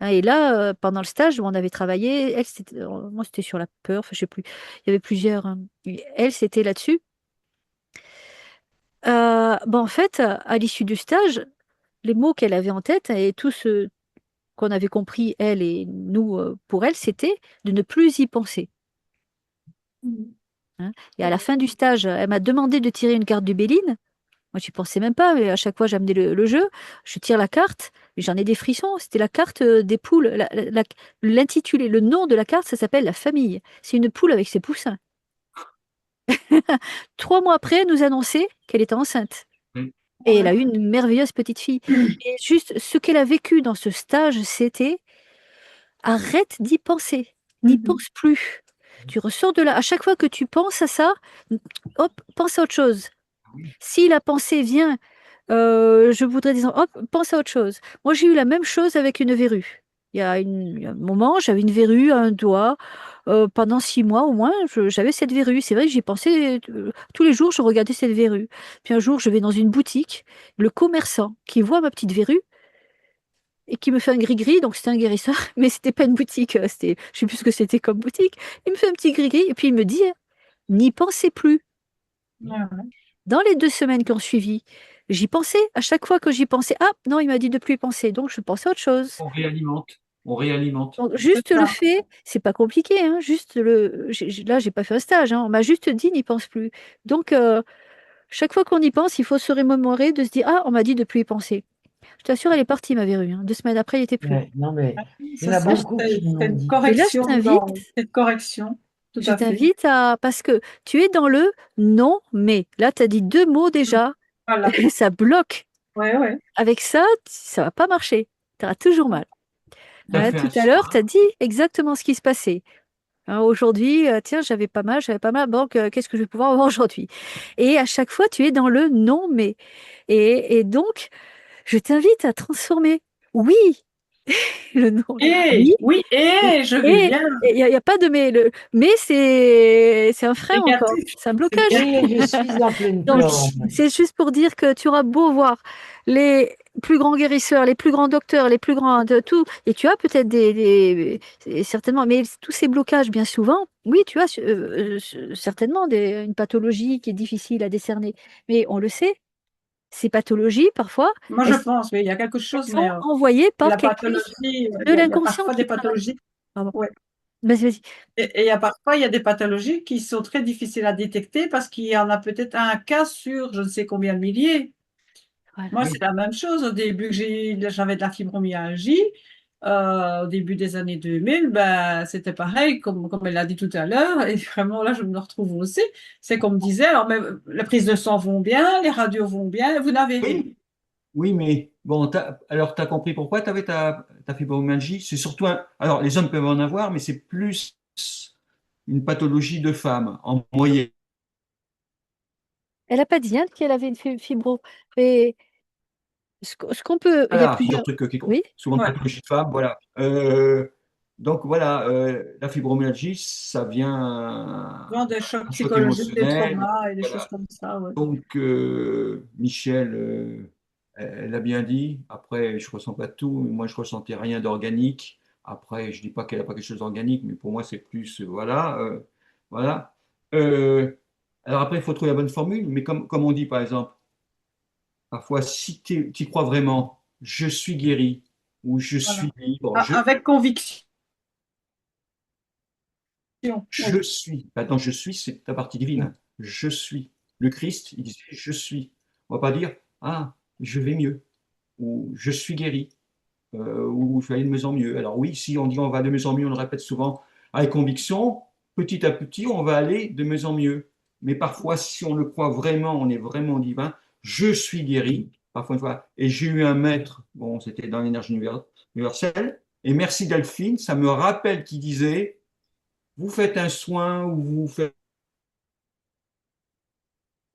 Hein, et là, pendant le stage, on avait travaillé, moi c'était sur la peur, enfin, je sais plus, il y avait plusieurs, hein. Et elle, c'était là-dessus. Bon, en fait, à l'issue du stage, les mots qu'elle avait en tête et tout ce qu'on avait compris, elle et nous, pour elle, c'était de ne plus y penser. Mhm. Hein. Et à la fin du stage, elle m'a demandé de tirer une carte du Béline. Moi, j'y pensais même pas, mais à chaque fois, j'amenais le jeu, je tire la carte, et j'en ai des frissons. C'était la carte des poules. L'intitulé, le nom de la carte, ça s'appelle la famille. C'est une poule avec ses poussins. 3 mois après, elle nous annonçait qu'elle était enceinte. Oui. Et elle a eu une merveilleuse petite fille. Et juste ce qu'elle a vécu dans ce stage, c'était arrête d'y penser, n'y pense plus. Tu ressors de là. À chaque fois que tu penses à ça, hop, pense à autre chose. Oui. Si la pensée vient, je voudrais dire, hop, pense à autre chose. Moi, j'ai eu la même chose avec une verrue. Il y a un moment, j'avais une verrue à un doigt. Pendant 6 mois au moins, j'avais cette verrue. C'est vrai que j'y pensais tous les jours, je regardais cette verrue. Puis un jour, je vais dans une boutique, le commerçant qui voit ma petite verrue et qui me fait un gris-gris, donc c'était un guérisseur, mais c'était pas une boutique, je sais plus ce que c'était comme boutique. Il me fait un petit gris-gris et puis il me dit, n'y pensez plus. Dans les 2 semaines qui ont suivi, j'y pensais. À chaque fois que j'y pensais, ah non, il m'a dit de plus y penser, donc je pensais à autre chose. On réalimente. On réalimente. Donc, C'est juste le ça. fait, c'est pas compliqué, hein, juste là, j'ai pas fait un stage, hein, on m'a juste dit n'y pense plus. Donc, chaque fois qu'on y pense, il faut se remémorer de se dire, ah, on m'a dit de plus y penser. Je t'assure, elle est partie, ma verrue, hein. 2 semaines après, il était plus. Ouais, non, mais il y C'est en a ça, beaucoup qui me c'est l'ont une dit. Et là, je correction t'invite, cette correction, tout je à fait. t'invite à, parce que tu es dans le non, mais. Là, tu as dit 2 mots déjà, Voilà. et ça bloque. Ouais. Avec ça va pas marcher. Tu auras toujours mal. Tu as fait Tout un à l'heure, tu soin. as dit exactement ce qui se passait. Hein, aujourd'hui, tiens, j'avais pas mal, donc qu'est-ce que je vais pouvoir avoir aujourd'hui? Et à chaque fois, tu es dans le non, mais. Et donc, je t'invite à transformer. Oui, le non. Oui, Oui, et je vais et bien. il n'y a pas de mais. Mais c'est un frein encore, Négatif. c'est un C'est blocage. Et je suis en pleine Donc, forme. c'est juste pour dire que tu auras beau voir les plus grands guérisseurs, les plus grands docteurs, les plus grands de tout, et tu as peut-être certainement, mais tous ces blocages, bien souvent, oui, tu as certainement une pathologie qui est difficile à décerner. Mais on le sait, ces pathologies, parfois, Moi, je elles, pense, mais il y a quelque elles chose, sont mais envoyées par la quelque chose pathologie, de il y a l'inconscient parfois qui des travaille. pathologies. Pardon. Ouais. Vas-y, vas-y. Et il y a des pathologies qui sont très difficiles à détecter parce qu'il y en a peut-être un cas sur je ne sais combien de milliers. Voilà. Moi, Oui. c'est la même chose. Au début, j'avais de la fibromyalgie. Au début des années 2000, ben, c'était pareil, comme elle l'a dit tout à l'heure. Et vraiment, là, je me retrouve aussi. C'est comme disait, alors, mais, les prises de sang vont bien, les radios vont bien, vous n'avez rien. Oui. Oui, mais bon, alors tu as compris pourquoi tu avais ta fibromyalgie. C'est surtout alors les hommes peuvent en avoir, mais c'est plus une pathologie de femme en moyenne. Elle n'a pas dit hein, qu'elle avait une fibro. Mais ce qu'on peut. Il y a Voilà, plusieurs plusieurs. trucs qui Oui? souvent Ouais. pathologie de femme, voilà. Donc voilà, la fibromyalgie, ça vient Souvent des chocs un choc psychologiques, des émotionnel. traumas et des choses Voilà. comme ça. Ouais. Donc Michel, elle a bien dit. Après, je ressens pas tout. Moi, je ressentais rien d'organique. Après, je dis pas qu'elle a pas quelque chose d'organique, mais pour moi, c'est plus voilà, voilà. Euh, alors après, il faut trouver la bonne formule. Mais comme on dit par exemple. Parfois, si tu y crois vraiment, je suis guéri ou je Voilà. suis libre, Avec conviction. je Oui. suis. Maintenant, je suis, c'est ta partie divine. Je suis. Le Christ, il disait je suis. On va pas dire ah, je vais mieux ou je suis guéri ou je vais aller de mieux en mieux. Alors oui, si on dit on va de mieux en mieux, on le répète souvent avec conviction, petit à petit, on va aller de mieux en mieux. Mais parfois, si on le croit vraiment, on est vraiment divin, je suis guéri. Parfois, une fois, et j'ai eu un maître, bon, c'était dans l'énergie universelle, et merci Delphine, ça me rappelle qu'il disait, vous faites un soin ou vous faites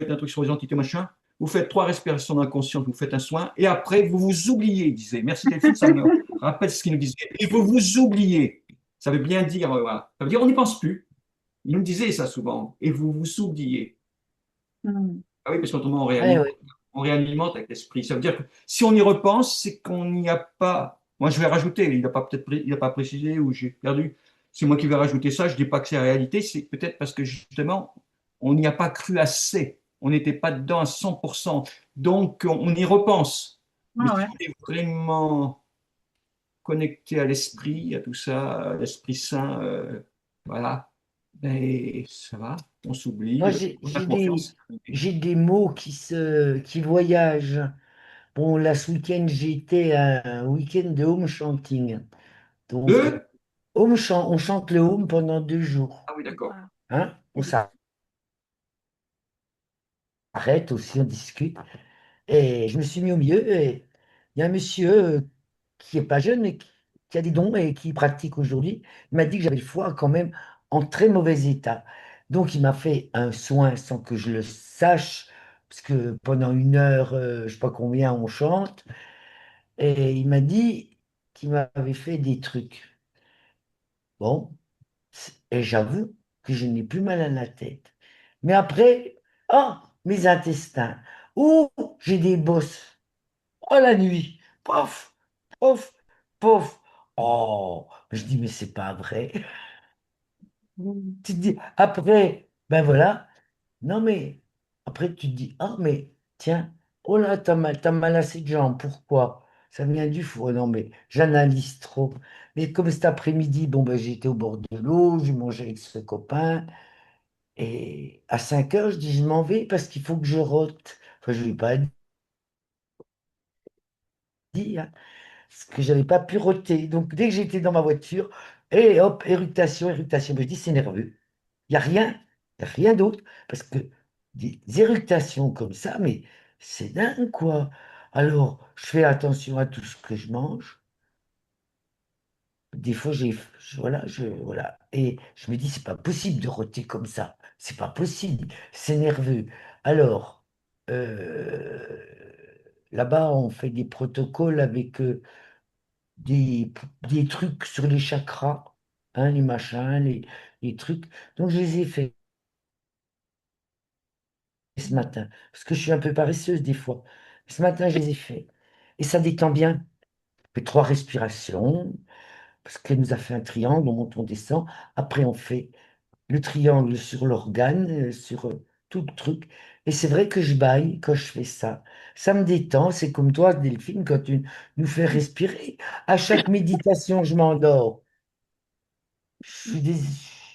un truc sur les entités, machin, vous faites 3 respirations d'inconscience, vous faites un soin, et après, vous vous oubliez, il disait. Merci Delphine, ça me rappelle ce qu'il nous disait. Et vous vous oubliez. Ça veut bien dire, voilà. Ça veut dire, on n'y pense plus. Il nous disait ça souvent. Et vous vous oubliez. Hmm. Ah oui, parce qu'autrement, Ouais, ouais. on réalimente avec l'esprit. Ça veut dire que si on y repense, c'est qu'on n'y a pas. Moi, je vais rajouter, il n'a pas peut-être il n'a pas précisé ou j'ai perdu. C'est moi qui vais rajouter ça. Je dis pas que c'est la réalité, c'est peut-être parce que justement, on n'y a pas cru assez. On n'était pas dedans à 100%. Donc, on y repense. Mais Ah si ouais. on est vraiment connecté à l'esprit, à tout ça, à l'Esprit Saint, voilà, Ben, ça va, on s'oublie, Moi, on a confiance. j'ai des mots qui voyagent. Bon, là, ce week-end, j'ai été à un week-end de home chanting. Donc, Deux? on chante le home pendant 2 jours. Ah oui, d'accord. Waouh. Hein? On s'arrête aussi, on discute. Et je me suis mis au milieu. Et il y a un monsieur qui est pas jeune, mais qui a des dons et qui pratique aujourd'hui. Il m'a dit que j'avais le foie quand même en très mauvais état. Donc, il m'a fait un soin sans que je le sache, parce que pendant 1 heure, je sais pas combien, on chante. Et il m'a dit qu'il m'avait fait des trucs. Bon, et j'avoue que je n'ai plus mal à la tête. Mais après, oh, mes intestins. Oh, j'ai des bosses. Oh, la nuit. Pof, pof, pof. Oh, je dis, mais c'est pas vrai. Tu te dis, après, ben voilà. Non, mais après, tu te dis, ah, mais tiens, oh là, t'as mal à cette jambe. Pourquoi? Ça vient du foie. Non, mais j'analyse trop. Mais comme cet après-midi, bon, ben, j'étais au bord de l'eau, j'ai mangé avec ce copain. Et à 5 heures, je dis, je m'en vais parce qu'il faut que je rote. Enfin, je ne lui ai pas dit, hein, parce que je n'avais pas pu roter. Donc, dès que j'étais dans ma voiture, et hop, éruptation, éruptation. Mais je dis, c'est nerveux. Il n'y a rien, il y a rien d'autre. Parce que des éructations comme ça, mais c'est dingue, quoi. Alors, je fais attention à tout ce que je mange. Des fois, voilà. Et je me dis, c'est pas possible de roter comme ça. C'est pas possible. C'est nerveux. Alors, euh, là-bas, on fait des protocoles avec des, des trucs sur les chakras, hein, les machins, les trucs. Donc, je les ai fait ce matin, parce que je suis un peu paresseuse des fois. Ce matin, je les ai fait. Et ça détend bien. On fait 3 respirations, parce qu'elle nous a fait un triangle, on monte, on descend. Après, on fait le triangle sur l'organe, sur tout le truc. Et c'est vrai que je baille quand je fais ça. Ça me détend, c'est comme toi, Delphine, quand tu nous fais respirer. À chaque méditation, je m'endors. Je suis dés-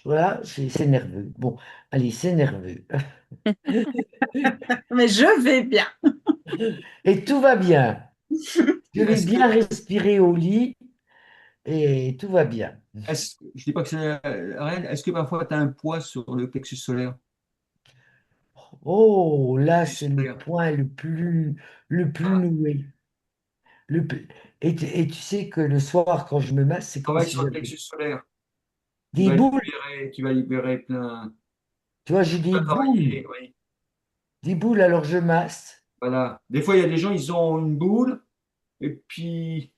Voilà, c'est nerveux. Bon, allez, c'est nerveux. Mais je vais bien. Et tout va bien. Je vais Est-ce que, bien respirer au lit et tout va bien. je dis pas que c'est la reine, est-ce que parfois tu as un poids sur le plexus solaire? Oh, là, Plexus c'est le solaire. point le plus Ah, noué. Et tu sais que le soir, quand je me masse, c'est comme travaille si sur le j'avais plexus solaire. des boules. Tu vas libérer plein. Tu vois, j'ai Tu des vas boules. travailler, oui. Des boules, alors je masse. Voilà. Des fois, il y a des gens, ils ont une boule, et puis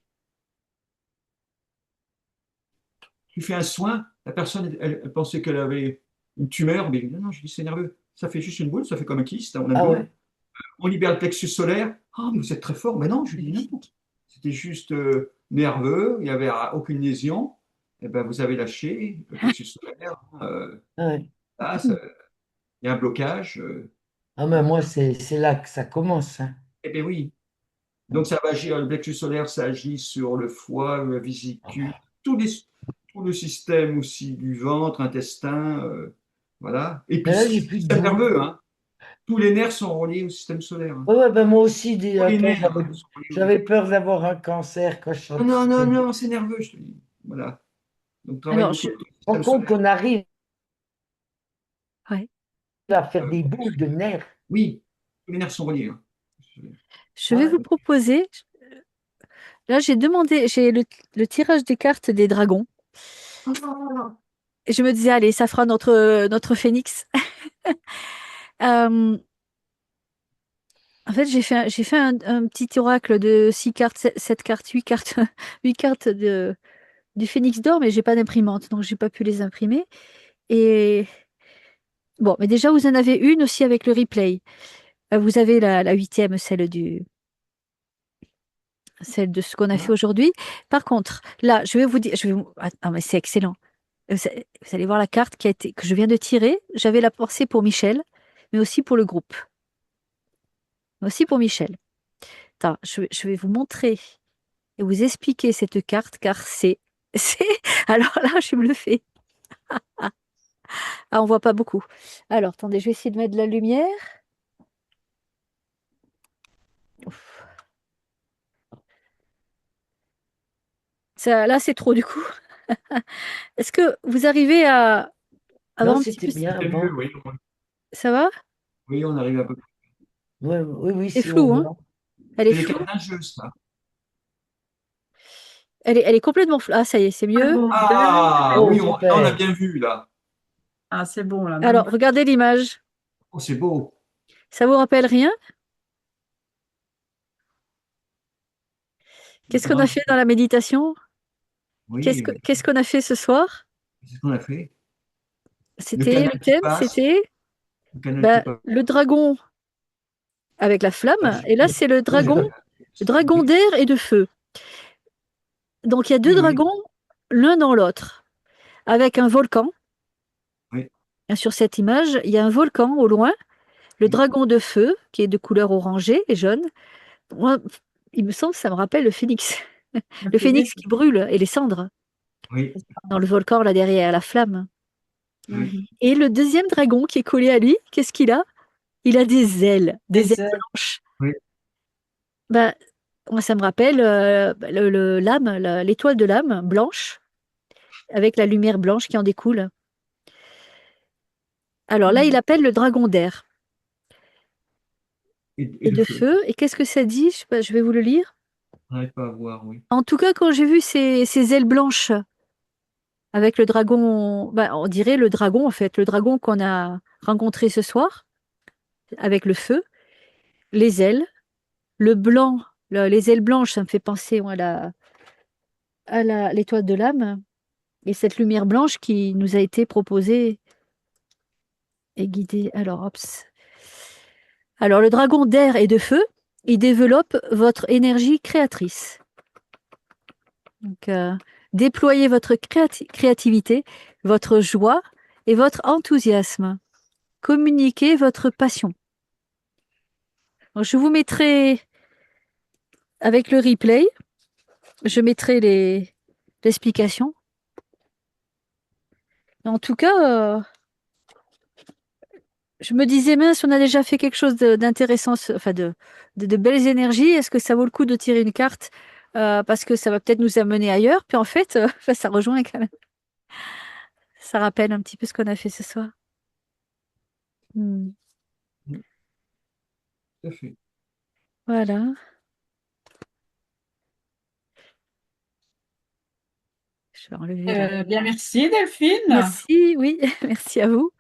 tu fais un soin, la personne, elle pensait qu'elle avait une tumeur, mais non, non, je dis c'est nerveux. Ça fait juste une boule, ça fait comme un kyste, on a une Ah boule. ouais? On libère le plexus solaire. Ah, mais vous êtes très fort. Mais non, je lui dis non. C'était juste nerveux, il n'y avait aucune lésion. Et ben, vous avez lâché le plexus solaire. Ah ouais. Là, il y a un blocage. Ah, mais Voilà. moi, c'est là que ça commence, hein. Eh bien oui. Donc ça va agir, le plexus solaire, ça agit sur le foie, la vésicule, tout le système aussi du ventre, intestin, voilà. Et puis Mais là, le j'ai plus de système boules. nerveux, hein. Tous les nerfs sont reliés au système solaire, hein. Ouais, ouais, ben moi aussi, Tous les attends, nerfs sont reliés au... j'avais peur d'avoir un cancer quand je Non, chantais. non, non, non, c'est nerveux, je te dis. Voilà. Donc travaille Alors, beaucoup avec le Rends système compte solaire. qu'on arrive ouais, à faire Euh, des boules de nerfs. oui, tous les nerfs sont reliés, hein. je Ah vais vous ouais. proposer. Là, j'ai demandé, j'ai le tirage des cartes des dragons. Et je me disais, allez, ça fera notre phénix. Euh, En fait, j'ai fait un petit oracle de 6 cartes, 7 cartes, 8 cartes, 8 cartes du Phénix d'or, mais j'ai pas d'imprimante, donc j'ai pas pu les imprimer. Et bon, mais déjà, vous en avez une aussi avec le replay. Vous avez la huitième, celle de ce qu'on a fait Voilà. aujourd'hui. Par contre, là, je vais vous dire, ah, non, mais c'est excellent. Vous allez voir la carte que je viens de tirer. J'avais la pensée pour Michel, mais aussi pour le groupe, mais aussi pour Michel. Attends, je vais vous montrer et vous expliquer cette carte car c'est, c'est, alors là, je me le fais. Ah, on voit pas beaucoup. Alors, attendez, je vais essayer de mettre de la lumière. Ouf. Ça, là, c'est trop du coup. Est-ce que vous arrivez à avoir Non, un petit c'était peu... bien C'était mieux, avant. oui. Ça va? Oui, on arrive à peu près. Ouais, oui, oui, C'est si on flou, hein? voit. Elle est C'est les floue. cartes d'un jeu, ça. Elle est complètement floue. Ah, ça y est, c'est Ah mieux. bon, vous avez vu? Ah, Oh, oui, là, on a super. bien vu, là. Ah, c'est bon, là, Alors, même. regardez l'image. Oh, c'est beau. Ça vous rappelle rien? Le Qu'est-ce qu'on a dragon. fait dans la méditation? Oui, Qu'est-ce qu'on a fait ce soir? c'est ce qu'on a fait. Le C'était canal le qui thème, passe. c'était Le canal qui bah, passe. le dragon avec la flamme. Et là, c'est Oui, j'ai pas vu. le dragon Oui, d'air et de feu. Donc, il y a deux oui, oui. dragons, l'un dans l'autre, avec un volcan. Oui, Et sur cette image, il y a un volcan au loin, le oui, dragon de feu, qui est de couleur orangée et jaune. Moi, il me semble que ça me rappelle le phénix. Le Le phénix. phénix qui brûle et les cendres oui, dans le volcan là derrière, la flamme. oui. Mhm. Et le deuxième dragon qui est collé à lui, qu'est-ce qu'il a? Il a des ailes Les ailes. blanches. Oui, Bah, moi, ça me rappelle l'âme, l'étoile de l'âme blanche, avec la lumière blanche qui en découle. Alors là, il Mhm. appelle le dragon d'air et et de de feu. feu. Et qu'est-ce que ça dit? Je sais pas, je vais vous le lire. On n'arrive pas à voir, oui. En tout cas, quand j'ai vu ces ailes blanches avec le dragon, bah, on dirait le dragon en fait, le dragon qu'on a rencontré ce soir avec le feu, les ailes, le blanc, les ailes blanches, ça me fait penser moi, l'étoile de l'âme et cette lumière blanche qui nous a été proposée et guidée. Alors, hop. Alors, le dragon d'air et de feu, il développe votre énergie créatrice. Donc, déployez votre créativité, votre joie et votre enthousiasme. Communiquez votre passion. Donc, je vous mettrai avec le replay, je mettrai l'explication. En tout cas, je me disais, mince, on a déjà fait quelque chose d'intéressant, enfin de belles énergies. Est-ce que ça vaut le coup de tirer une carte parce que ça va peut-être nous amener ailleurs? Puis en fait, ça rejoint quand même. Ça rappelle un petit peu ce qu'on a fait ce soir. Hmm. Oui, tout à fait. Voilà. Je vais enlever là. Bien, merci Delphine. Merci, oui, merci à vous.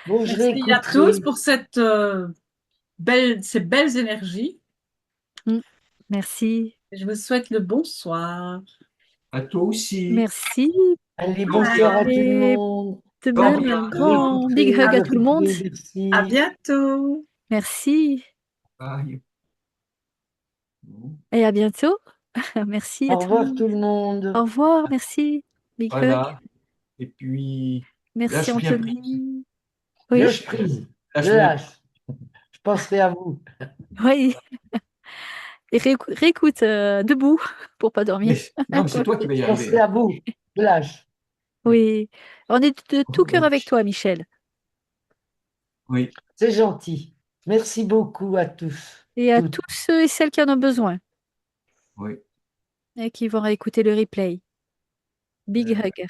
Bon, je Merci à tous réécouterai. pour ces belles énergies. Hmm. Merci, Je vous souhaite le bonsoir. À toi aussi. merci. Allez, bonsoir à Dorian. tout le Et monde. de même, Dorian. un Je grand big réécouterai hug le à tout le monde. replay. À Merci. bientôt. Merci Bye. Bon. et à bientôt. Merci à Au tout le revoir monde. tout le Au monde. revoir, merci. Big hug. Voilà. Et puis, Merci lâche bien prise. Anthony. Oui, Lâche prise. Je Lâche bien prise. lâche. Je penserai à vous. oui. Et réécoute debout pour pas dormir. Non, mais c'est toi qui vas y Je arriver, penserai hein. à vous. Je lâche. Oui, on est de tout cœur Oui. avec toi, Michel, Oui. C'est gentil. Merci beaucoup à tous. et à Toutes. tous ceux et celles qui en ont besoin Oui. et qui vont réécouter le replay. Big Euh, hug.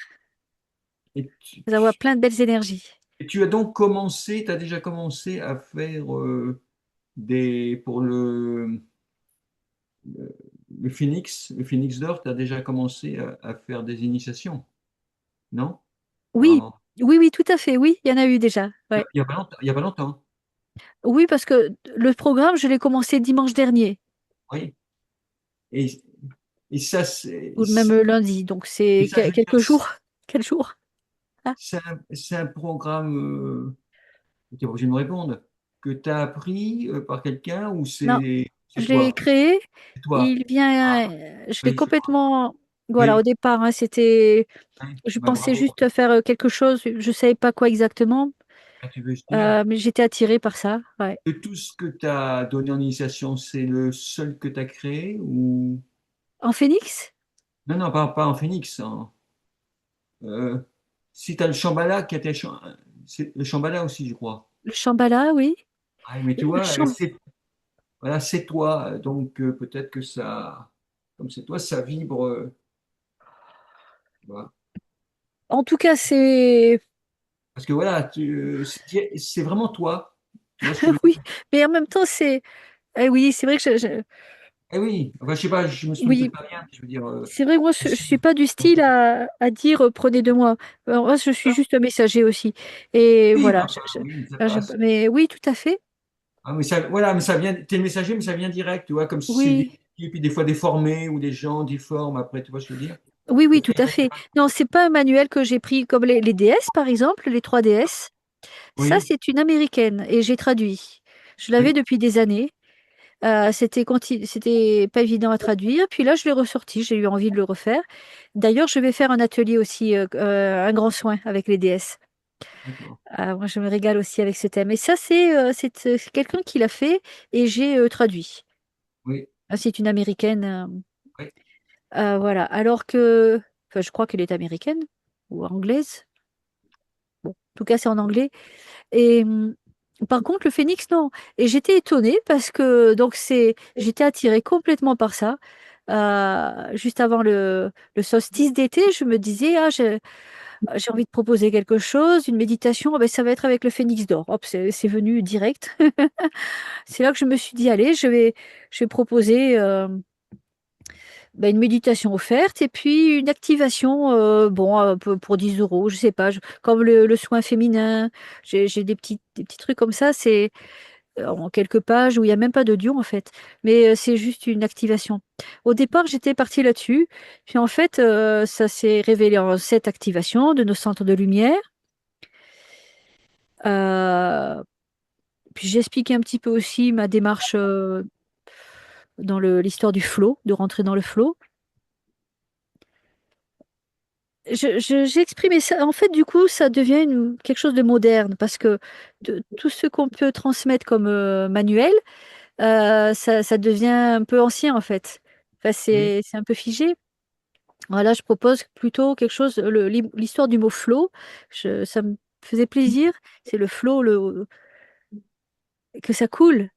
et tu, Vous avoir plein de belles énergies. et tu as donc commencé, tu as déjà commencé à faire pour le Phoenix d'Or, tu as déjà commencé à faire des initiations, non? Oui, En- oui, oui, tout à fait. Oui, il y en a eu déjà. Ouais. il y a pas longtemps, il y a pas longtemps. Oui, parce que le programme, je l'ai commencé dimanche dernier, Oui. Et, et ça, c'est, ou même lundi. Donc, et c'est ça, je veux dire, quelques jours. Quel jour? Ah, c'est un programme, tu es obligé de me répondre, que tu as appris par quelqu'un ou non, c'est je l'ai toi? créé. C'est toi. Il vient, Ah, je l'ai oui, c'est moi. complètement. Voilà, au Oui, départ, hein, c'était. oui. Je Bah, pensais bravo. juste faire quelque chose, je ne savais pas quoi exactement, Ah, tu veux dire, mais j'étais attirée par ça. Ouais. de tout ce que tu as donné en initiation, c'est le seul que tu as créé ou... En phénix? Non, non, pas en Phoenix, hein. Euh, si tu as le Shambhala qui était... c'est le Shambhala aussi, je crois. Le Shambhala, oui. Ah, mais tu Le vois, Sham- voilà, c'est toi. Donc peut-être que ça, comme c'est toi, ça vibre. Tu vois. En tout cas, c'est Parce que voilà, c'est vraiment toi. Tu vois ce que je veux oui, dire? mais en même temps, c'est oui, c'est vrai que Eh oui, enfin, je sais pas, je me souviens oui, peut-être pas bien. Je veux dire, c'est vrai que moi, je suis pas du donc, style à dire prenez de moi. Moi, je suis juste un messager aussi. Et oui, voilà. enfin, oui, ça Enfin, passe. mais oui, tout à fait. Ah, mais ça, voilà, mais ça vient, t'es le messager, mais ça vient direct, tu vois, comme si c'est Oui, des et puis des fois déformé ou des gens difforment après, tu vois ce que je veux dire? oui, Et oui, tout puis, à fait. Non, c'est pas un manuel que j'ai pris comme les DS, par exemple, les 3DS. Ça, oui, c'est une américaine et j'ai traduit. Je l'avais oui, depuis des années. C'était pas évident à traduire. Puis là, je l'ai ressorti. J'ai eu envie de le refaire. D'ailleurs, je vais faire un atelier aussi, un grand soin avec les DS. d'accord. Moi, je me régale aussi avec ce thème. Et ça, c'est quelqu'un qui l'a fait et j'ai traduit. Oui, Ah, c'est une américaine. oui, Voilà. Alors que, enfin, je crois qu'elle est américaine ou anglaise. Bon, en tout cas, c'est en anglais. Et par contre, le phénix, non. Et j'étais étonnée parce que j'étais attirée complètement par ça. Juste avant le solstice d'été, je me disais, j'ai envie de proposer quelque chose, une méditation. Ah ben, ça va être avec le phénix d'or. Hop, c'est venu direct. C'est là que je me suis dit, allez, je vais proposer une méditation offerte et puis une activation, bon, pour 10 euros, je sais pas, comme le soin féminin. J'ai des petits trucs comme ça. C'est en quelques pages où il y a même pas d'audio en fait, mais c'est juste une activation. Au départ, j'étais partie là-dessus, puis en fait, ça s'est révélé en 7 activations de nos centres de lumière. Euh, Puis j'ai expliqué un petit peu aussi ma démarche dans l'histoire du flow, de rentrer dans le flow. J'ai exprimé ça. En fait, du coup, ça devient quelque chose de moderne parce que tout ce qu'on peut transmettre comme manuel, ça devient un peu ancien en fait. Enfin, oui, c'est un peu figé. Voilà, je propose plutôt quelque chose, l'histoire du mot flow, ça me faisait plaisir. C'est le flow, que ça coule.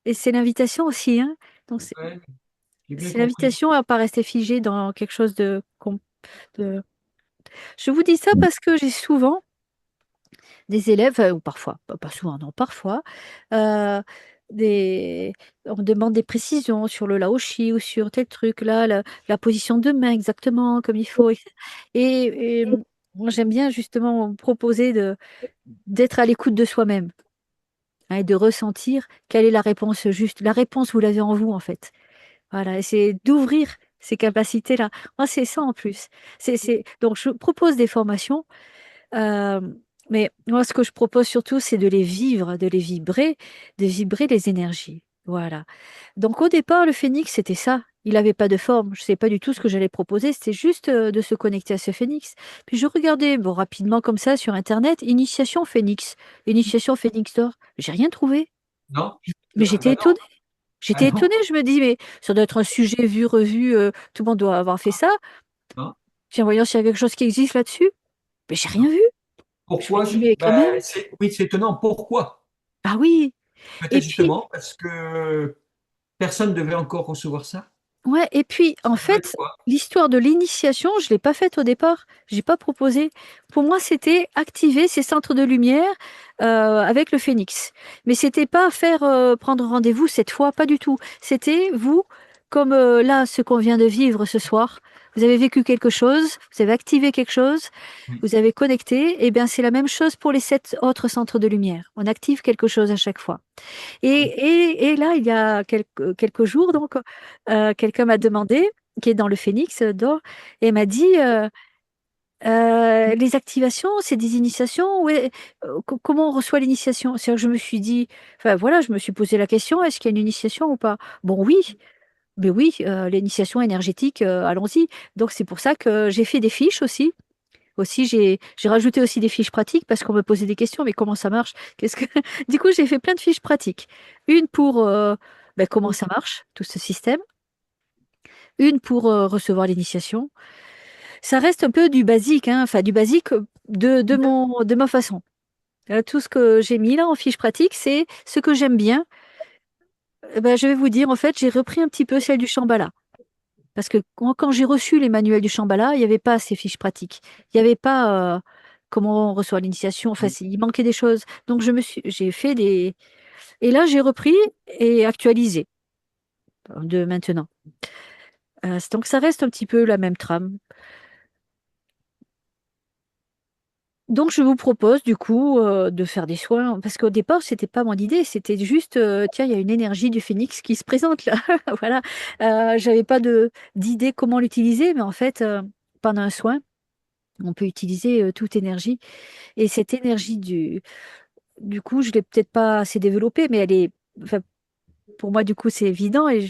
Et c'est l'invitation aussi, hein. Donc, ouais, j'ai bien c'est compris. l'invitation à pas rester figé dans quelque chose de- Je vous dis ça parce que j'ai souvent des élèves, ou parfois, pas souvent, non, parfois, euh, on me demande des précisions sur le laoshi ou sur tel truc, là, la position de main exactement comme il faut. Et moi, j'aime bien justement proposer d'être à l'écoute de soi-même, hein, et de ressentir quelle est la réponse juste. La réponse, vous l'avez en vous, en fait. Voilà, et c'est d'ouvrir ces capacités-là. Moi, c'est ça en plus. Donc, je propose des formations. Euh, mais moi, ce que je propose surtout, c'est de les vivre, de vibrer les énergies. Voilà. Donc, au départ, le phénix, c'était ça. Il n'avait pas de forme. Je ne sais pas du tout ce que j'allais proposer. C'était juste de se connecter à ce phénix. Puis, je regardais, bon, rapidement comme ça sur Internet, initiation phénix, initiation phénix d'or. J'ai rien trouvé. Non? Mais Ah, j'étais bah non, étonnée. ah J'étais non, étonnée. Je me dis, mais ça doit être un sujet vu, revu. Tout le monde doit avoir fait ça. non, Tiens, voyons s'il y a quelque chose qui existe là-dessus. Mais j'ai rien non. vu. Je me Pourquoi? dis, mais quand même. Oui, c'est étonnant. Pourquoi? Ah oui. Peut-être Et puis, justement parce que personne ne devait encore recevoir ça. ouais, et puis, en Ça devait être fait, quoi? l'histoire de l'initiation, je l'ai pas faite au départ. J'ai pas proposé. Pour moi, c'était activer ces centres de lumière avec le phénix. Mais c'était pas faire prendre rendez-vous cette fois, pas du tout. C'était vous, comme là, ce qu'on vient de vivre ce soir. Vous avez vécu quelque chose, vous avez activé quelque chose, Oui, vous avez connecté. Eh bien, c'est la même chose pour les 7 autres centres de lumière. On active quelque chose à chaque fois. oui, Et là, il y a quelques jours, donc, quelqu'un m'a demandé, qui est dans le Phénix d'or, et m'a dit les activations, c'est des initiations, ouais, comment on reçoit l'initiation? C'est-à-dire que je me suis dit, enfin voilà, je me suis posé la question, est-ce qu'il y a une initiation ou pas? Bon, oui, mais oui, l'initiation énergétique, allons-y. Donc, c'est pour ça que j'ai fait des fiches aussi. Aussi, j'ai rajouté aussi des fiches pratiques parce qu'on me posait des questions, mais comment ça marche? Qu'est-ce que... Du coup, j'ai fait plein de fiches pratiques. Une pour comment ça marche, tout ce système. Une pour recevoir l'initiation. Ça reste un peu du basique, hein, enfin du basique de ma façon. Tout ce que j'ai mis là en fiche pratique, c'est ce que j'aime bien. Ben, je vais vous dire, en fait, j'ai repris un petit peu celle du Shambhala. Parce que quand j'ai reçu les manuels du Shambhala, il n'y avait pas ces fiches pratiques. Il n'y avait pas comment on reçoit l'initiation. Enfin, il manquait des choses. Donc, j'ai fait des. Et là, j'ai repris et actualisé de maintenant. Donc, ça reste un petit peu la même trame. Donc, je vous propose du coup de faire des soins, parce qu'au départ, c'était pas mon idée, c'était juste, tiens, il y a une énergie du phénix qui se présente là, voilà. J'avais pas d'idée comment l'utiliser, mais en fait, pendant un soin, on peut utiliser toute énergie, et cette énergie du coup, je l'ai peut-être pas assez développée, mais elle est, enfin, pour moi, du coup, c'est évident, et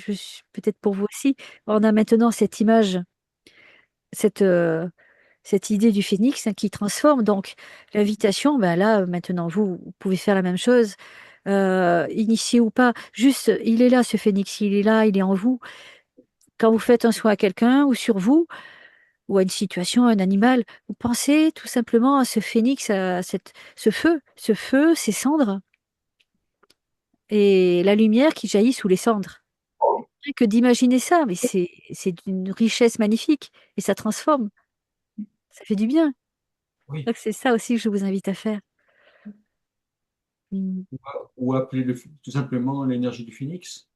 peut-être pour vous aussi, on a maintenant cette image, cette cette idée du phénix hein, qui transforme. Donc, l'invitation, ben là, maintenant, vous pouvez faire la même chose, initié ou pas. Juste, il est là, ce phénix, il est là, il est en vous. Quand vous faites un soin à quelqu'un ou sur vous, ou à une situation, à un animal, vous pensez tout simplement à ce phénix, à ce feu, ces cendres, et la lumière qui jaillit sous les cendres. Rien que d'imaginer ça, mais c'est d'une richesse magnifique, et ça transforme, ça fait du bien. Oui. Donc, c'est ça aussi que je vous invite à faire. Mm. Ou appeler tout simplement l'énergie du phénix.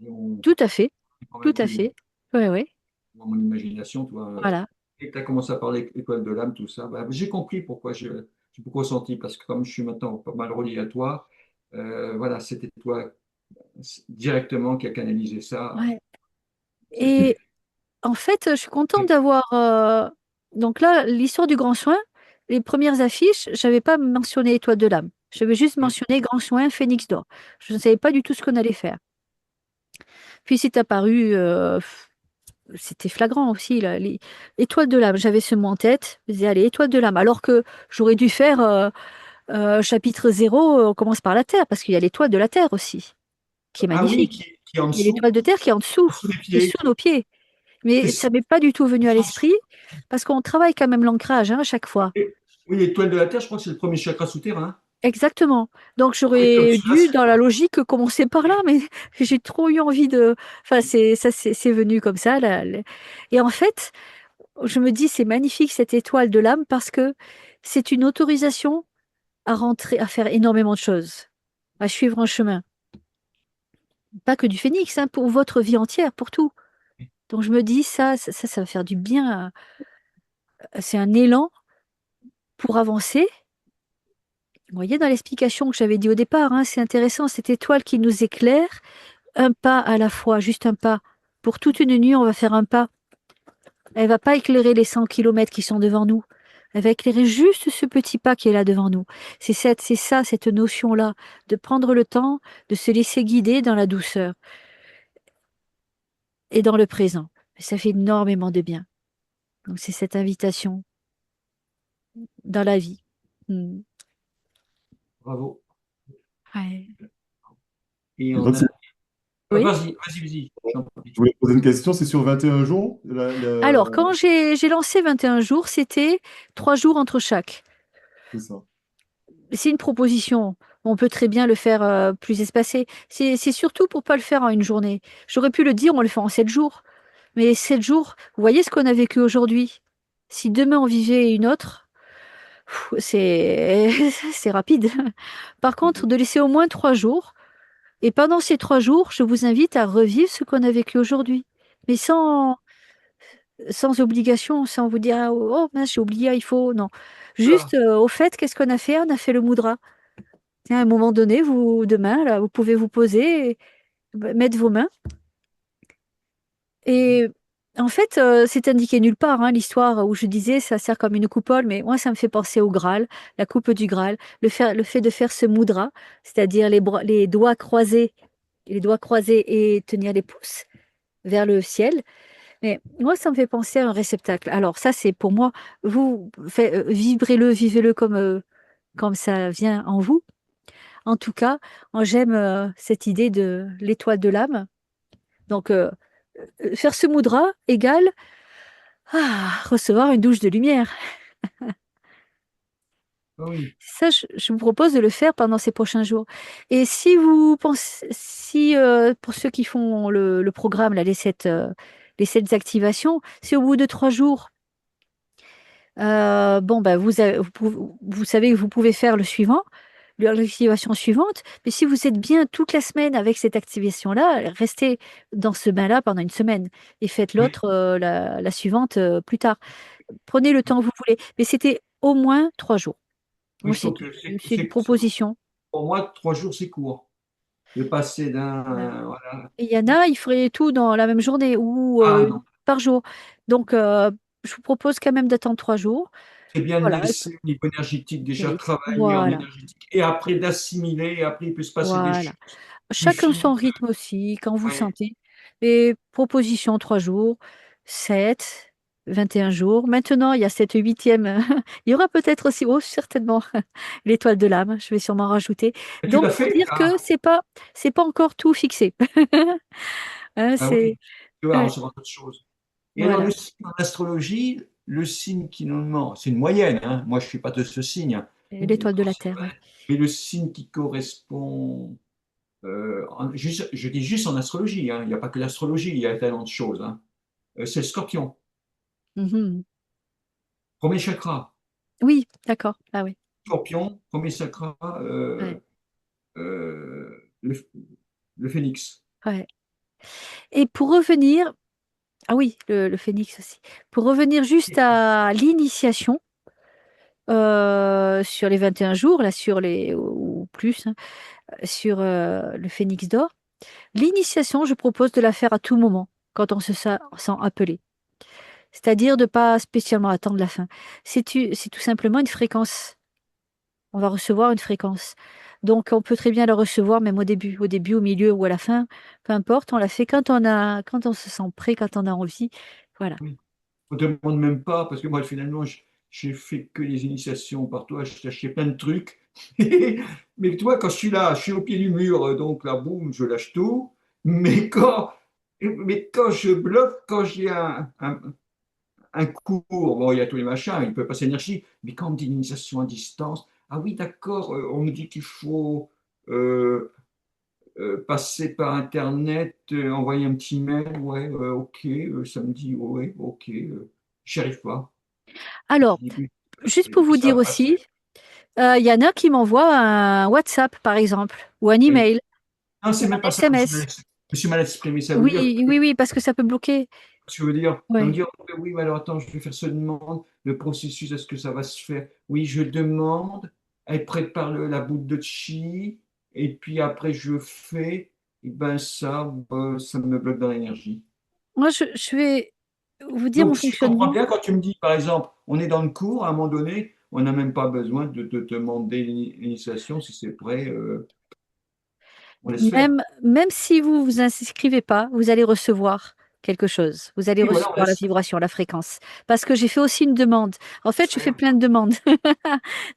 Et Tout à fait, quand tout même à plus loin fait. Ouais, ouais, dans mon imagination, tu vois. voilà. Et tu as commencé à parler étoile de l'âme, tout ça. Bah, j'ai compris pourquoi j'ai beaucoup ressenti, parce que comme je suis maintenant pas mal relié à toi, voilà, c'était toi directement qui a canalisé ça. Ouais. Et en fait, je suis contente d'avoir. Donc là, l'histoire du grand soin, les premières affiches, j'avais pas mentionné Étoile de l'âme. J'avais juste Oui. mentionné Grand soin, Phénix d'or. Je ne savais pas du tout ce qu'on allait faire. Puis c'est apparu, c'était flagrant aussi, là, Étoile de l'âme. J'avais ce mot en tête. Je disais, allez, Étoile de l'âme. Alors que j'aurais dû faire chapitre 0, on commence par la Terre, parce qu'il y a l'étoile de la Terre aussi, qui est Ah oui, magnifique. qui est en Il y a dessous, l'étoile de terre qui est en dessous, sous les qui est pieds. sous nos pieds. Mais C'est ça m'est pas du tout venu à sens- l'esprit parce qu'on travaille quand même l'ancrage hein, à chaque fois. Oui, l'étoile de la Terre, je crois que c'est le premier chakra souterrain. Exactement. Donc Oui, comme j'aurais ça, dû, dans la logique, commencer par là, mais j'ai trop eu envie de. Enfin, c'est venu comme ça. Et en fait, je me dis, c'est magnifique cette étoile de l'âme parce que c'est une autorisation à rentrer, à faire énormément de choses, à suivre un chemin. Pas que du phénix, hein, pour votre vie entière, pour tout. Donc je me dis, ça va faire du bien. C'est un élan pour avancer. Vous voyez, dans l'explication que j'avais dit au départ, hein, c'est intéressant, cette étoile qui nous éclaire, un pas à la fois, juste un pas. Pour toute une nuit, on va faire un pas. Elle va pas éclairer les 100 kilomètres qui sont devant nous. Elle va éclairer juste ce petit pas qui est là devant nous. C'est ça, cette notion-là, de prendre le temps, de se laisser guider dans la douceur et dans le présent. Ça fait énormément de bien. Donc c'est cette invitation dans la vie. Mm. Bravo. Ouais. Et Et on donc, a. Ah, Oui. vas-y, j'en prie. je voulais poser une question, c'est sur 21 jours? Alors, quand j'ai lancé 21 jours, c'était 3 jours entre chaque. C'est ça. C'est une proposition. On peut très bien le faire plus espacé. C'est surtout pour pas le faire en une journée. J'aurais pu le dire, on le fait en 7 jours. Mais 7 jours, vous voyez ce qu'on a vécu aujourd'hui. Si demain on vivait une autre, c'est c'est rapide. Par contre, de laisser au moins 3 jours. Et pendant ces 3 jours, je vous invite à revivre ce qu'on a vécu aujourd'hui. Mais sans obligation, sans vous dire, ah, oh mince, j'ai oublié, il faut, non. Juste, Voilà. au fait, qu'est-ce qu'on a fait? On a fait le moudra. Tiens, à un moment donné, demain, là, vous pouvez vous poser, et mettre vos mains. Et en fait, c'est indiqué nulle part, hein, l'histoire où je disais, ça sert comme une coupole, mais moi, ça me fait penser au Graal, la coupe du Graal, le fait de faire ce moudra, c'est-à-dire les doigts croisés et tenir les pouces vers le ciel. Mais moi, ça me fait penser à un réceptacle. Alors ça, c'est pour moi, vous vibrez-le, vivez-le comme ça vient en vous. En tout cas, moi, j'aime cette idée de l'étoile de l'âme. Donc, faire ce moudra égale recevoir une douche de lumière. Ah oui, Ça, je vous propose de le faire pendant ces prochains jours. Et si vous pensez, si pour ceux qui font le programme, là, les 7 activations, si au bout de 3 jours, bon, ben, vous savez que vous pouvez faire le suivant, l'activation suivante, mais si vous êtes bien toute la semaine avec cette activation-là, restez dans ce bain-là pendant une semaine et faites oui. l'autre, la suivante plus tard. Prenez le temps que vous voulez, mais c'était au moins 3 jours. Oui, Moi, je trouve que c'est une proposition. pour moi, 3 jours, c'est court. De passer Voilà. d'un. Voilà. Et il y en a, ils feraient tout dans la même journée ou Ah non, par jour. Donc, je vous propose quand même d'attendre 3 jours. c'est bien de Voilà. laisser au niveau énergétique déjà Et travailler en voilà. énergétique et après d'assimiler, et après il peut se passer des Voilà. choses plus Chacun fines. son rythme aussi, quand vous le Ouais. sentez. Et proposition 3 jours, 7, 21 jours. Maintenant, il y a cette huitième. Il y aura peut-être aussi, oh, certainement, l'étoile de l'âme. Je vais sûrement rajouter. Et tu Donc, l'as pour fait? dire que c'est pas encore tout fixé. Hein, Ah oui, tu vois, on ouais, se rend autre chose. Et alors, le voilà. signe en astrologie, le signe qui normalement, c'est une moyenne, hein. Moi, je ne suis pas de ce signe, hein. Et l'étoile de Quand la c'est Terre, oui. vrai. Mais le signe qui correspond, je dis juste en astrologie, hein. Il n'y a pas que l'astrologie, il y a tellement de choses, hein. C'est le scorpion. Mhm. Premier chakra. Oui, d'accord. Ah oui. Scorpion, premier chakra, Ouais, le, le phénix. ouais. Et pour revenir, ah oui, le phénix aussi. Pour revenir juste à l'initiation, sur les 21 jours, là, ou plus, hein, sur le phénix d'or, l'initiation, je propose de la faire à tout moment, quand on se sent appelé. C'est-à-dire de pas spécialement attendre la fin. C'est tout simplement une fréquence. On va recevoir une fréquence. Donc, on peut très bien la recevoir même au début, au milieu ou à la fin, peu importe. On la fait quand on se sent prêt, quand on a envie. Voilà. Oui. On ne demande même pas, parce que moi, finalement, j'ai fait que les initiations par toi, j'ai acheté plein de trucs. Mais toi, quand je suis là, je suis au pied du mur, donc là, boum, je lâche tout. Mais quand je bloque, quand j'ai un cours, bon, il y a tous les machins, il peut passer énergie, mais quand on me dit initiation à distance, ah oui, d'accord, on me dit qu'il faut euh, passer par Internet, envoyer un petit mail, ouais, ok, ça me dit, ouais, ok, j'y arrive pas. Alors, juste pour Et puis vous ça dire va passer. aussi, il y en a qui m'envoient un WhatsApp, par exemple, ou un Oui. email, Non, ou c'est même un pas ça, SMS. je me suis mal exprimé. Ça veut dire Oui, oui, oui, parce que ça peut bloquer. tu veux dire, ça veut Oui. dire, oui, mais alors attends, je vais faire ce demande, le processus, est-ce que ça va se faire? Oui, je demande, elle prépare la boule de chi, et puis après je fais, et ben ça me bloque dans l'énergie. Moi, je vais vous dire mon Donc, si je comprends fonctionnement. bien, quand tu me dis, par exemple, on est dans le cours, à un moment donné, on n'a même pas besoin de te demander l'initiation, si c'est prêt, on laisse faire. Même si vous vous inscrivez pas, vous allez recevoir quelque chose. Vous allez Oui, voilà, on recevoir la laisse vibration, la fréquence. Parce que j'ai fait aussi une demande. En fait, je fais faire. plein de demandes.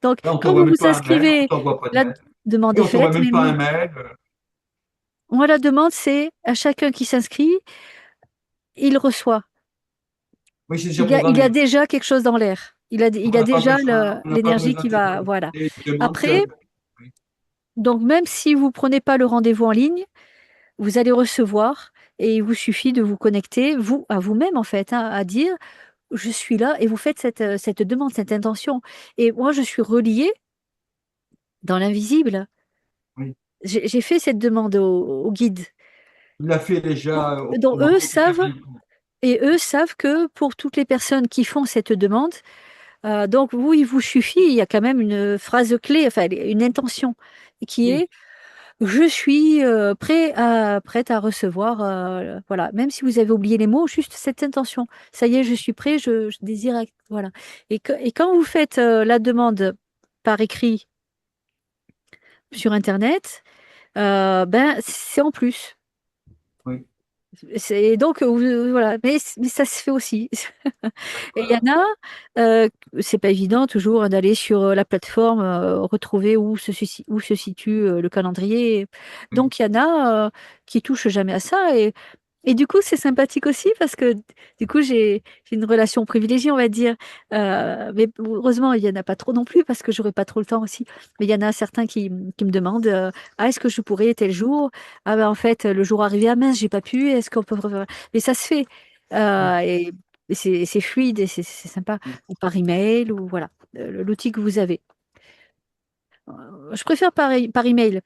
Donc, Là, on quand t'envoie vous même vous pas un mail, on inscrivez, t'envoie pas de la mail. demande Oui, est on t'envoie faite, même mais pas un mail. moi, la demande, c'est à chacun qui s'inscrit, il reçoit. Oui, c'est déjà Il a programmé. déjà quelque chose dans l'air. On Il a n'a pas déjà besoin, on n'a pas l'énergie besoin qui de te va, voilà. demander de demande, Après, oui. donc, même si vous prenez pas le rendez-vous en ligne, vous allez recevoir et il vous suffit de vous connecter, vous, à vous-même, en fait, hein, à dire, je suis là et vous faites cette demande, cette intention. Et moi, je suis reliée dans l'invisible. Oui. J'ai fait cette demande au guide. Il l'a fait déjà Donc, autrement, et quelqu'un vient pour. eux savent que pour toutes les personnes qui font cette demande, donc vous, il vous suffit, il y a quand même une phrase clé, enfin une intention qui Oui, est je suis prête à recevoir, voilà, même si vous avez oublié les mots, juste cette intention. Ça y est, je suis prêt, je désire, voilà. Et quand vous faites la demande par écrit sur Internet, ben c'est en plus. oui, Donc voilà, mais ça se fait aussi. oui, Et il y voilà. en a, c'est pas évident toujours hein, d'aller sur la plateforme, retrouver où se situe le calendrier. Oui, Donc il y en a qui touchent jamais à ça. Et du coup, c'est sympathique aussi parce que du coup, j'ai une relation privilégiée, on va dire. Mais heureusement, il y en a pas trop non plus parce que j'aurai pas trop le temps aussi. Mais il y en a certains qui me demandent ah, est-ce que je pourrais tel jour? Ah ben en fait, le jour arrivé, ah mince, j'ai pas pu. Est-ce qu'on peut refaire? Mais ça se fait. Euh, et et c'est fluide et c'est sympa. Ou par email ou voilà, l'outil que vous avez. Je préfère par email.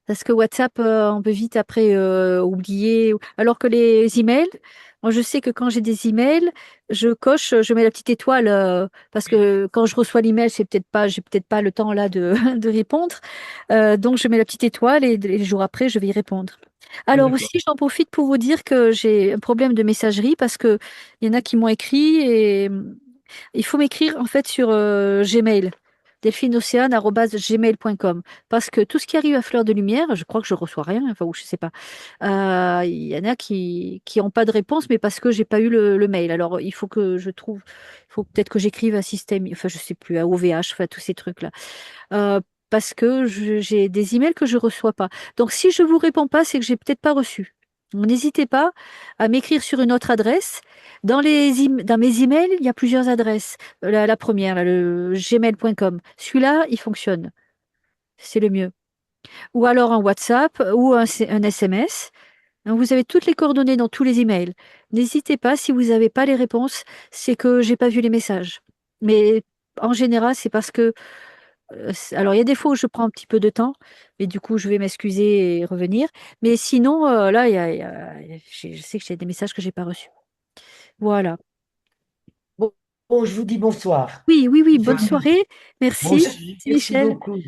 Parce que WhatsApp, on peut vite après oublier. Alors que les emails, moi je sais que quand j'ai des emails, je coche, je mets la petite étoile parce que quand je reçois l'email, j'ai peut-être pas le temps là de, de répondre. Donc je mets la petite étoile et les jours après, je vais y répondre. Ah, Alors d'accord. aussi, j'en profite pour vous dire que j'ai un problème de messagerie parce que il y en a qui m'ont écrit et il faut m'écrire en fait sur Gmail, delphineocéane@gmail.com, parce que tout ce qui arrive à fleur de lumière, je crois que je reçois rien, enfin, ou je sais pas. Il y en a qui ont pas de réponse, mais parce que j'ai pas eu le mail. Alors, il faut que je trouve, il faut peut-être que j'écrive à système, enfin, je sais plus, à OVH, enfin, tous ces trucs-là. Euh, Parce que j'ai des emails que je reçois pas. Donc, si je vous réponds pas, c'est que j'ai peut-être pas reçu. Donc, n'hésitez pas à m'écrire sur une autre adresse. Dans mes emails, il y a plusieurs adresses. La première, là, le gmail.com. Celui-là, il fonctionne. C'est le mieux. Ou alors un WhatsApp ou un SMS. Donc, vous avez toutes les coordonnées dans tous les emails. N'hésitez pas, si vous n'avez pas les réponses, c'est que j'ai pas vu les messages. Mais en général, c'est parce que alors, il y a des fois où je prends un petit peu de temps, mais du coup, je vais m'excuser et revenir. Mais sinon, là, je sais que j'ai des messages que j'ai pas reçus. Voilà. Bon, bon, je vous dis bonsoir. Oui, oui, oui. Il faut Bonne que je- soirée. Moi Merci. aussi, Merci, merci Michel. beaucoup. À la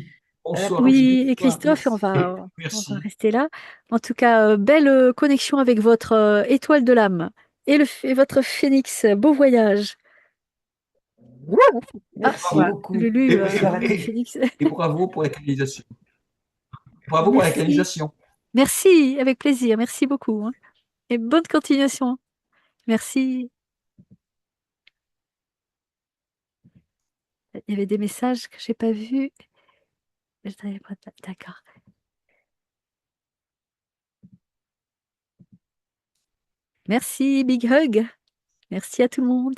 Bonsoir. prochaine Oui, et fois. Christophe, Merci. on va Merci. rester là. En tout cas, belle connexion avec votre étoile de l'âme et votre phénix. Beau voyage. Ah, Merci Bravo. beaucoup. Lulu, Et, Bonsoir à le tous. phénix. et bravo pour la canalisation. Bravo pour la Merci. canalisation. Merci, avec plaisir. Merci beaucoup, hein. Et bonne continuation. Merci. Il y avait des messages que j'ai pas vus. Je n'avais pas- D'accord. Merci, big hug. Merci à tout le monde.